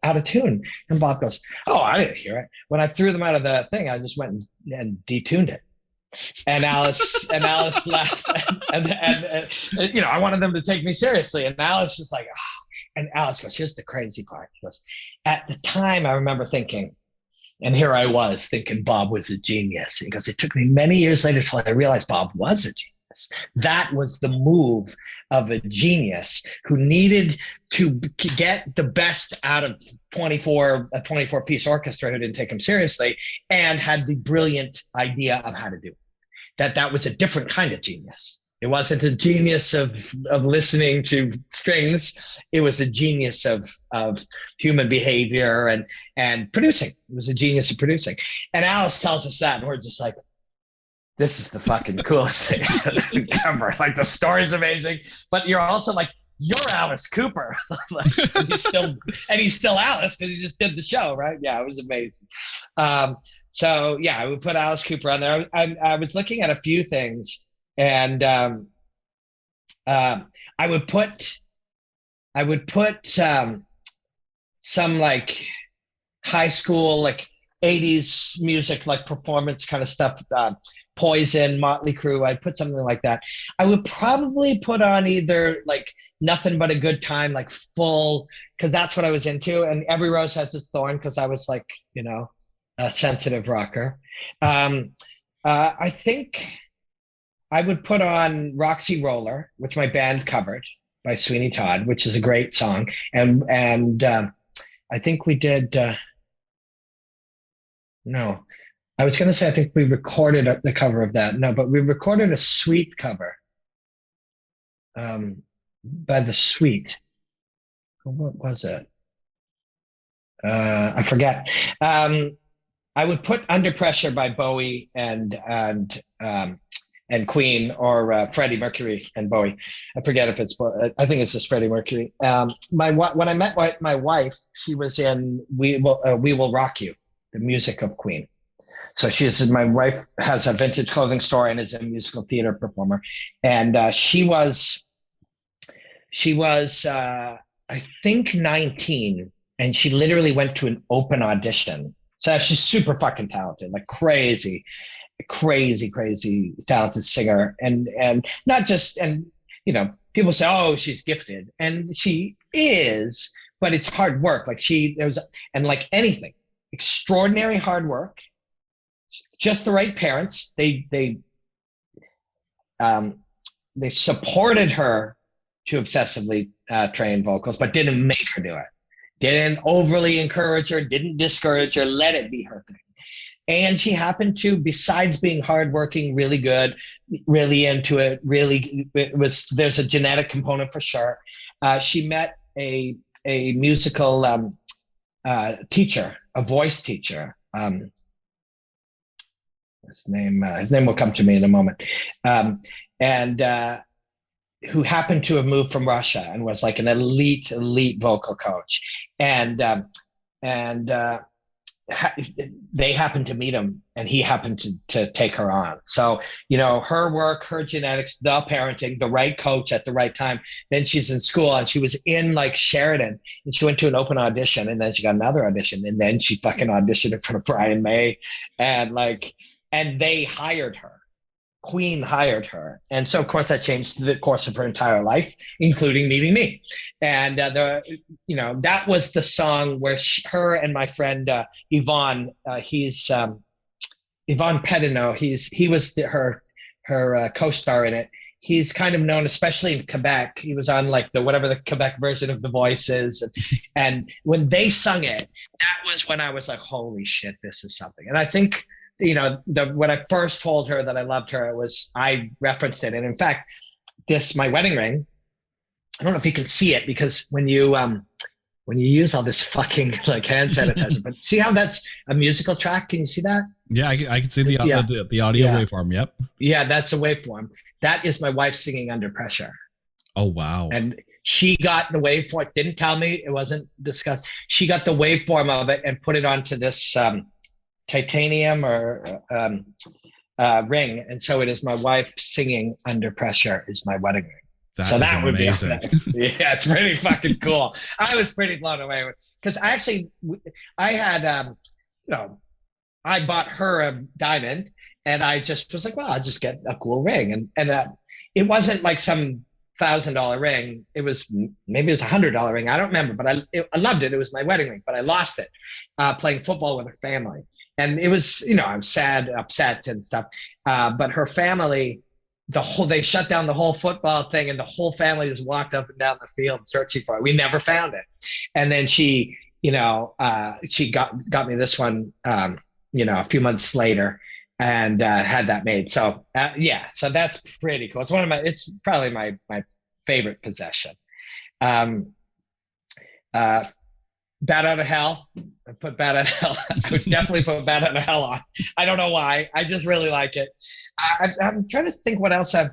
Speaker 2: out of tune? And Bob goes, oh, I didn't hear it. When I threw them out of the thing, I just went and detuned it. And Alice laughed, and I wanted them to take me seriously. And Alice is like, oh. And Alice goes, here's the crazy part. She goes, at the time, I remember thinking, and here I was thinking Bob was a genius. He goes, it took me many years later till I realized Bob was a genius. genius. That was the move of a genius who needed to get the best out of a 24-piece orchestra who didn't take him seriously, and had the brilliant idea of how to do it. That was a different kind of genius. It wasn't a genius of listening to strings. It was a genius of human behavior and producing. It was a genius of producing. And Alice tells us that, and we're just like, this is the fucking coolest thing ever. Like, the story's amazing, but you're also like, you're Alice Cooper. Like, and he's still Alice because he just did the show, right? Yeah, it was amazing. So yeah, I would put Alice Cooper on there. I was looking at a few things. And I would put some like high school, like 80s music, like performance kind of stuff, Poison, Motley Crue. I'd put something like that. I would probably put on either like Nothing But a Good Time, like full, because that's what I was into. And Every Rose Has Its Thorn, because I was like, a sensitive rocker. I think I would put on Roxy Roller, which my band covered by Sweeney Todd, which is a great song. And I think we did, no, I was going to say, I think we recorded the cover of that. No, but we recorded a Sweet cover by the Sweet. What was it? I forget. I would put Under Pressure by Bowie and Queen, or Freddie Mercury and Bowie. I forget if it's, I think it's just Freddie Mercury. When I met my wife, she was in We Will Rock You, the music of Queen. So my wife has a vintage clothing store and is a musical theater performer. And she was, I think 19, and she literally went to an open audition. So she's super fucking talented, like crazy talented singer. And not just, and people say, oh, she's gifted, and she is, but it's hard work. Like like anything, extraordinary hard work, just the right parents. They supported her to obsessively train vocals, but didn't make her do it. Didn't overly encourage her, didn't discourage her, let it be her thing. And she happened to, besides being hardworking, really good, really into it, there's a genetic component for sure. She met a musical teacher, a voice teacher. His name will come to me in a moment. Who happened to have moved from Russia and was like an elite vocal coach. And they happened to meet him, and he happened to take her on. So, her work, her genetics, the parenting, the right coach at the right time. Then she's in school, and she was in like Sheridan, and she went to an open audition, and then she got another audition, and then she fucking auditioned in front of Brian May, and they hired her. Queen hired her. And so, of course, that changed the course of her entire life, including meeting me. And that was the song where her and my friend Yvonne, he's Yvonne Pedino, he was her co-star in it. He's kind of known, especially in Quebec. He was on like whatever the Quebec version of The Voice is. And when they sung it, that was when I was like, holy shit, this is something. And I think, when I first told her that I loved her, I referenced it. And in fact, my wedding ring, I don't know if you can see it, because when you use all this fucking like hand sanitizer, but see how that's a musical track? Can you see that?
Speaker 1: Yeah, I can see the audio waveform. Yep. Yeah,
Speaker 2: that's a waveform. That is my wife singing Under Pressure.
Speaker 1: Oh, wow.
Speaker 2: And she got the waveform, didn't tell me, it wasn't discussed. She got the waveform of it and put it onto this, titanium or ring, and so it is my wife singing Under Pressure is my wedding ring. That would
Speaker 1: amazing.
Speaker 2: Be yeah, it's pretty fucking cool. I was pretty blown away with, because I had I bought her a diamond, and I just was like, well, I'll just get a cool ring, and it wasn't like some $1,000 ring. It was maybe $100 ring. I don't remember, but I loved it. It was my wedding ring, but I lost it playing football with her family. And it was, I was sad, upset and stuff. But her family they shut down the whole football thing, and the whole family just walked up and down the field searching for it. We never found it. And then she, she got me this one, a few months later, and had that made. So so that's pretty cool. It's probably my favorite possession. Bat Out of Hell. I put Bat Out of Hell. I would definitely put Bat Out of Hell on. I don't know why. I just really like it. I'm trying to think what else I've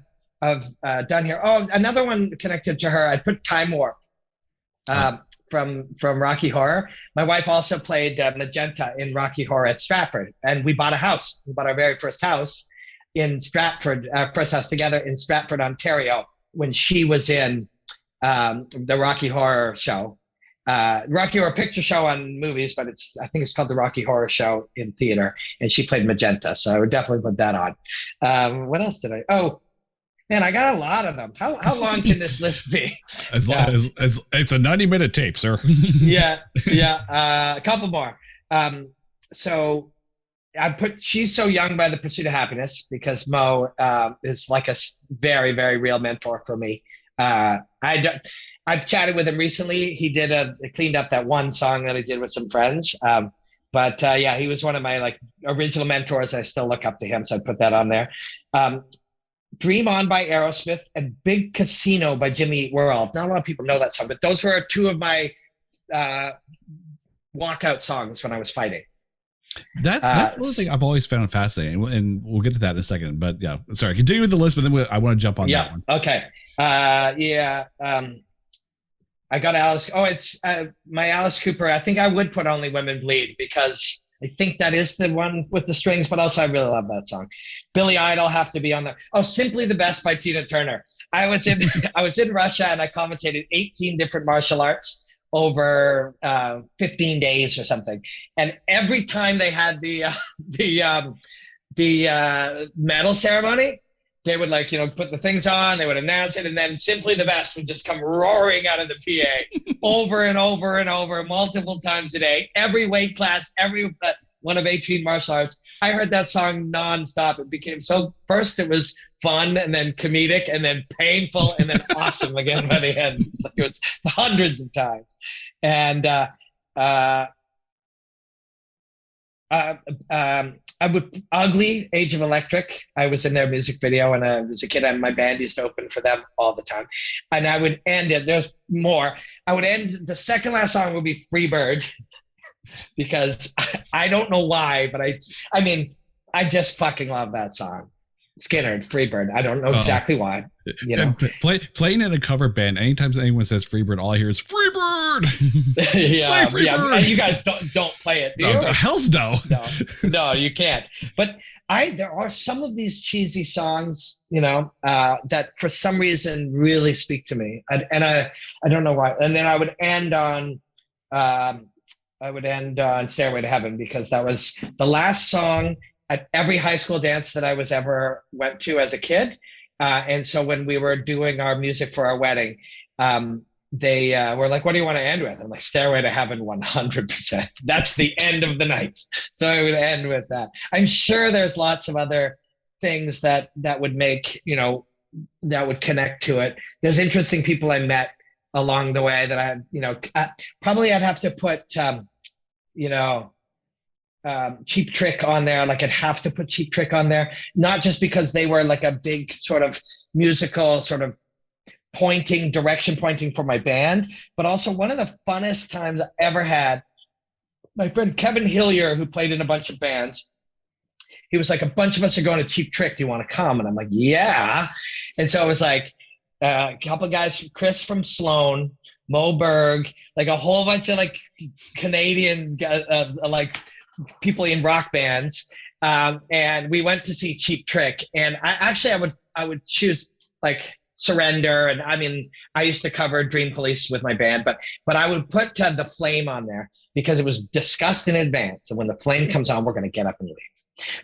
Speaker 2: done here. Oh, another one connected to her. I put Time Warp from Rocky Horror. My wife also played Magenta in Rocky Horror at Stratford, and we bought a house. We bought our very first house in Stratford, first house together in Stratford, Ontario, when she was in the Rocky Horror show. Rocky Horror Picture Show on movies, but I think it's called the Rocky Horror Show in theater, and she played Magenta, so I would definitely put that on. What else did I? Oh, man, I got a lot of them. How long can this list be?
Speaker 1: As it's a 90-minute tape, sir.
Speaker 2: yeah. A couple more. So I put She's So Young by The Pursuit of Happiness, because Mo is like a very, very real mentor for me. I've chatted with him recently. He cleaned up that one song that I did with some friends. But he was one of my original mentors. I still look up to him, so I put that on there. Dream On by Aerosmith and Big Casino by Jimmy Eat World. Not a lot of people know that song, but those were two of my walkout songs when I was fighting.
Speaker 3: That's one thing I've always found fascinating, and we'll get to that in a second. But yeah, sorry, continue with the list, but then I want to jump on that one.
Speaker 2: Okay. I got Alice. Oh, it's my Alice Cooper. I think I would put Only Women Bleed, because I think that is the one with the strings, but also I really love that song. Billy Idol have to be on there. Oh, Simply the Best by Tina Turner. I was in Russia, and I commentated 18 different martial arts over 15 days or something. And every time they had the medal ceremony, they would put the things on, they would announce it, and then Simply the Best would just come roaring out of the PA over and over and over, multiple times a day, every weight class, every one of 18 martial arts. I heard that song nonstop. It became first it was fun, and then comedic, and then painful, and then awesome again by the end. It was hundreds of times. And I would Ugly, Age of Electric. I was in their music video when I was a kid, and my band used to open for them all the time. And I would end it. There's more. I would end the second last song would be Free Bird, because I don't know why, but I just fucking love that song. Skinner, Free Bird. I don't know exactly why.
Speaker 3: Playing in a cover band, anytime anyone says Free Bird, all I hear is Free Bird.
Speaker 2: Play Free Bird. And you guys don't play it, do you?
Speaker 3: Hell's no.
Speaker 2: No, you can't. But there are some of these cheesy songs, that for some reason really speak to me, and I don't know why. And then I would end on Stairway to Heaven, because that was the last song at every high school dance that I was ever went to as a kid. And so when we were doing our music for our wedding, they were like, what do you want to end with? I'm like, Stairway to Heaven, 100%. That's the end of the night. So I would end with that. I'm sure there's lots of other things that would make, that would connect to it. There's interesting people I met along the way that probably I'd have to put, Cheap Trick on there. I'd have to put Cheap Trick on there, not just because they were a big sort of musical sort of direction pointing for my band, but also one of the funnest times I ever had. My friend Kevin Hillier, who played in a bunch of bands, he was like, a bunch of us are going to Cheap Trick. Do you want to come? And I'm like, yeah. And so it was like a couple of guys, Chris from Sloan, Mo Berg, a whole bunch of Canadian people in rock bands, and we went to see Cheap Trick. And I would choose Surrender, and I used to cover Dream Police with my band, but I would put The Flame on there, because it was discussed in advance, and when The Flame comes on, we're going to get up and leave,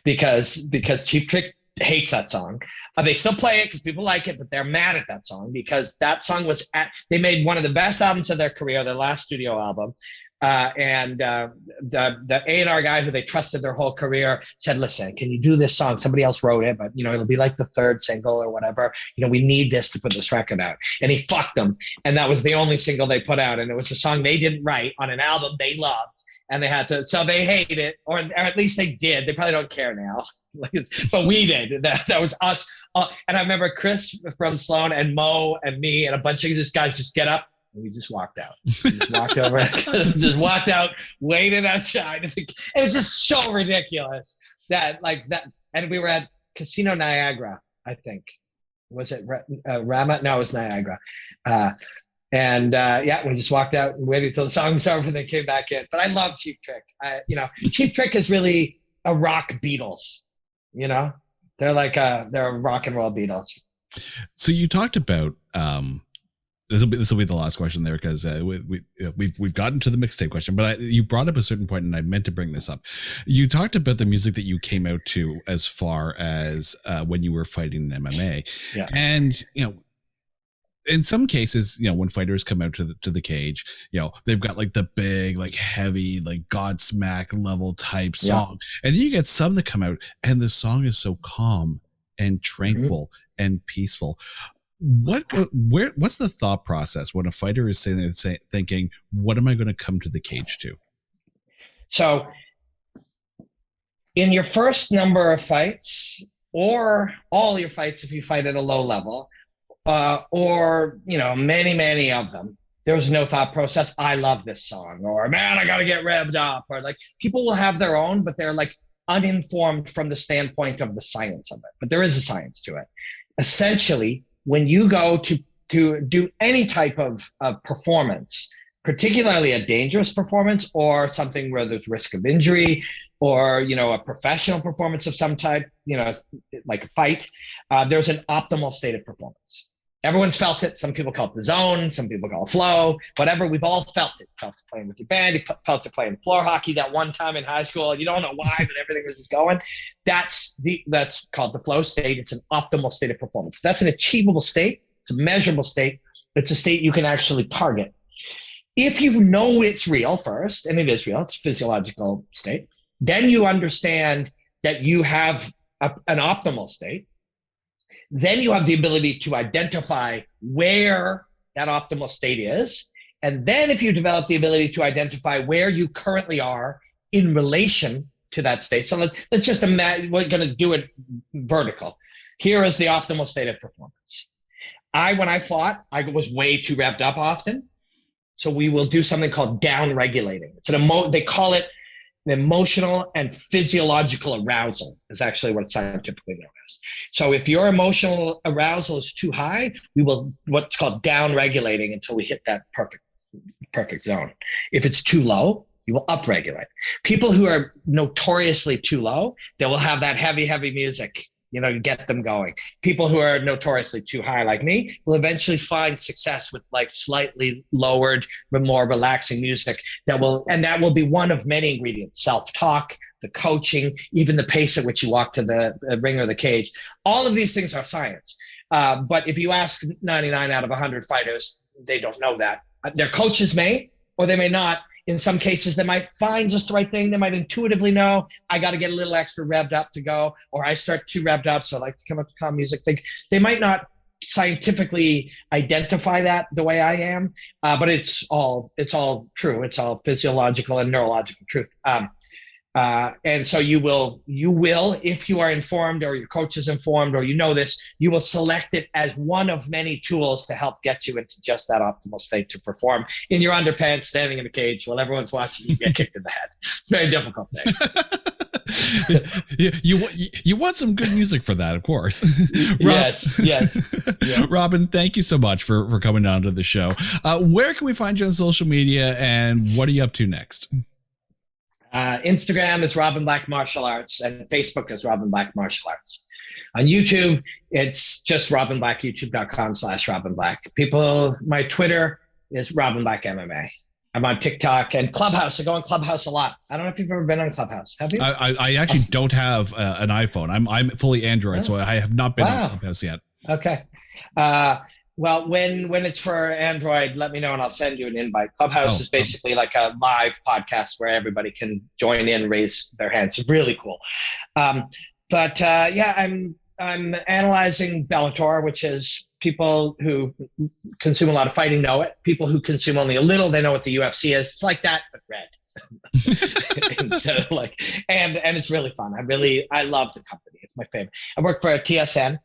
Speaker 2: because Cheap Trick hates that song. They still play it because people like it, but they're mad at that song, because that song they made one of the best albums of their career, their last studio album. And the A&R guy who they trusted their whole career said, listen, can you do this song? Somebody else wrote it, but it'll be like the third single or whatever. We need this to put this record out. And he fucked them. And that was the only single they put out. And it was a song they didn't write on an album they loved. And they had to, so they hate it, or at least they did. They probably don't care now. But we did. That was us. And I remember Chris from Sloan and Mo and me and a bunch of these guys just get up and we just walked out. We just walked over, just walked out, waited outside. It was just so ridiculous that. And we were at Casino Niagara, I think. Was it Rama? No, it was Niagara. We just walked out and waited till the song was over and then came back in. But I love Cheap Trick. Cheap Trick is really a rock Beatles. They're they're a rock and roll Beatles.
Speaker 1: So you talked about this will be the last question there, because we've gotten to the mixtape question, but you brought up a certain point and I meant to bring this up. You talked about the music that you came out to as far as when you were fighting in MMA, and in some cases, when fighters come out to the cage, they've got the big, heavy, Godsmack level type song. And then you get some that come out and the song is so calm and tranquil and peaceful. What's the thought process when a fighter is sitting there thinking, what am I going to come to the cage to?
Speaker 2: So in your first number of fights, or all your fights, if you fight at a low level, or many of them, there's no thought process. I love this song, or man, I got to get revved up, or people will have their own, but they're uninformed from the standpoint of the science of it. But there is a science to it. Essentially, when you go to do any type of performance, particularly a dangerous performance or something where there's risk of injury, or a professional performance of some type, like a fight, there's an optimal state of performance. Everyone's felt it. Some people call it the zone, some people call it flow, whatever. We've all felt it. Felt it playing with your band, you felt it playing floor hockey that one time in high school. You don't know why, but everything was just going. That's called the flow state. It's an optimal state of performance. That's an achievable state. It's a measurable state. It's a state you can actually target. If you know it's real first, and it is real, it's a physiological state, then you understand that you have an optimal state. Then you have the ability to identify where that optimal state is. And then if you develop the ability to identify where you currently are in relation to that state. So let's just imagine, we're going to do it vertical. Here is the optimal state of performance. When I fought, I was way too revved up often. So we will do something called down regulating. They call it the emotional and physiological arousal is actually what it's scientifically known as. So if your emotional arousal is too high, we will what's called down regulating until we hit that perfect zone. If it's too low, you will upregulate. People who are notoriously too low, they will have that heavy music, get them going. People who are notoriously too high, like me, will eventually find success with slightly lowered but more relaxing music that will be one of many ingredients: self-talk, the coaching, even the pace at which you walk to the ring or the cage. All of these things are science. But if you ask 99 out of 100 fighters, they don't know that. Their coaches may, or they may not. In some cases, they might find just the right thing. They might intuitively know, I got to get a little extra revved up to go, or I start too revved up, so I like to come up to calm music. They might not scientifically identify that the way I am, but it's all true. It's all physiological and neurological truth. And so you will, if you are informed, or your coach is informed, or this, you will select it as one of many tools to help get you into just that optimal state to perform in your underpants, standing in a cage while everyone's watching you get kicked in the head. It's a very difficult thing.
Speaker 1: You want some good music for that, of course.
Speaker 2: Yes. Yeah.
Speaker 1: Robin, thank you so much for coming down to the show. Where can we find you on social media, and what are you up to next?
Speaker 2: Instagram is Robin Black Martial Arts, and Facebook is Robin Black Martial Arts. On YouTube, it's just Robin Black, youtube.com/Robin Black. My Twitter is Robin Black MMA. I'm on TikTok and Clubhouse. I go on Clubhouse a lot. I don't know if you've ever been on Clubhouse. Have you?
Speaker 1: I actually don't have an iPhone. I'm fully Android, so I have not been on Clubhouse yet.
Speaker 2: Okay. Well, when it's for Android, let me know and I'll send you an invite. Clubhouse is basically like a live podcast where everybody can join in, raise their hands. It's really cool. Yeah, I'm analyzing Bellator, which is people who consume a lot of fighting know it. People who consume only a little, they know what the UFC is. It's like that, but red. Instead of like, and it's really fun. I love the company. It's my favorite. I work for a TSN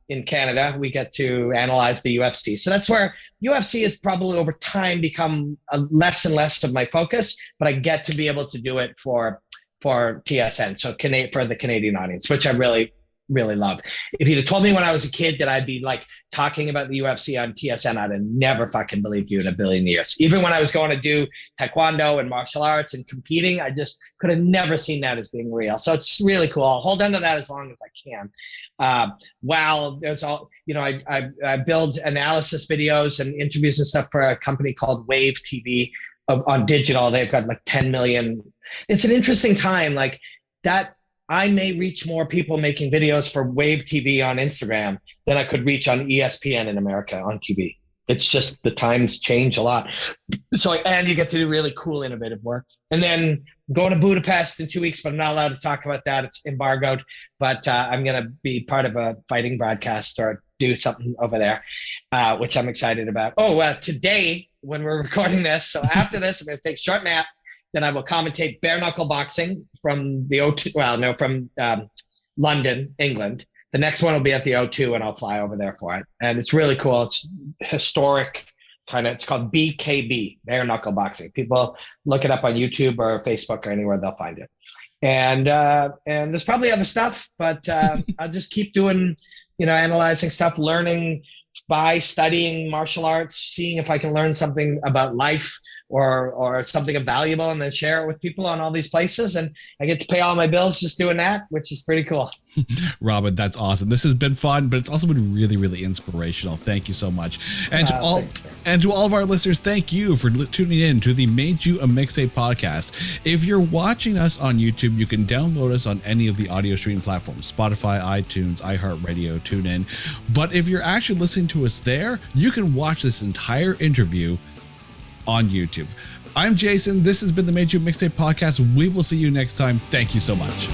Speaker 2: in Canada. We get to analyze the UFC. So that's where UFC has probably over time become less and less of my focus, but I get to be able to do it for TSN. So for the Canadian audience, which I really, really love. If you'd have told me when I was a kid that I'd be like talking about the UFC on TSN, I'd have never fucking believed you in a billion years. Even when I was going to do taekwondo and martial arts and competing, I just could have never seen that as being real. So it's really cool. I'll hold on to that as long as I can. While there's all, I build analysis videos and interviews and stuff for a company called Wave TV on digital. They've got like 10 million. It's an interesting time like that. I may reach more people making videos for Wave TV on Instagram than I could reach on ESPN in America on TV. It's just the times change a lot. So, and you get to do really cool, innovative work. And then going to Budapest in 2 weeks, but I'm not allowed to talk about that. It's embargoed, but I'm going to be part of a fighting broadcast or do something over there, which I'm excited about. Today, when we're recording this, so after this, I'm going to take a short nap. Then I will commentate bare knuckle boxing from the O2. From London, England. The next one will be at the O2, and I'll fly over there for it. And it's really cool. It's historic it's called BKB, bare knuckle boxing. People look it up on YouTube or Facebook or anywhere, they'll find it. And there's probably other stuff, but I'll just keep doing, analyzing stuff, learning by studying martial arts, seeing if I can learn something about life or something valuable and then share it with people on all these places. And I get to pay all my bills just doing that, which is pretty cool.
Speaker 1: Robin, that's awesome. This has been fun, but it's also been really, really inspirational. Thank you so much. And to all of our listeners, thank you for tuning in to the Made You a Mixtape podcast. If you're watching us on YouTube, you can download us on any of the audio streaming platforms, Spotify, iTunes, iHeartRadio, TuneIn. But if you're actually listening to us there, you can watch this entire interview on YouTube. I'm Jason. This has been the Made You Mixtape podcast. We will see you next time. Thank you so much.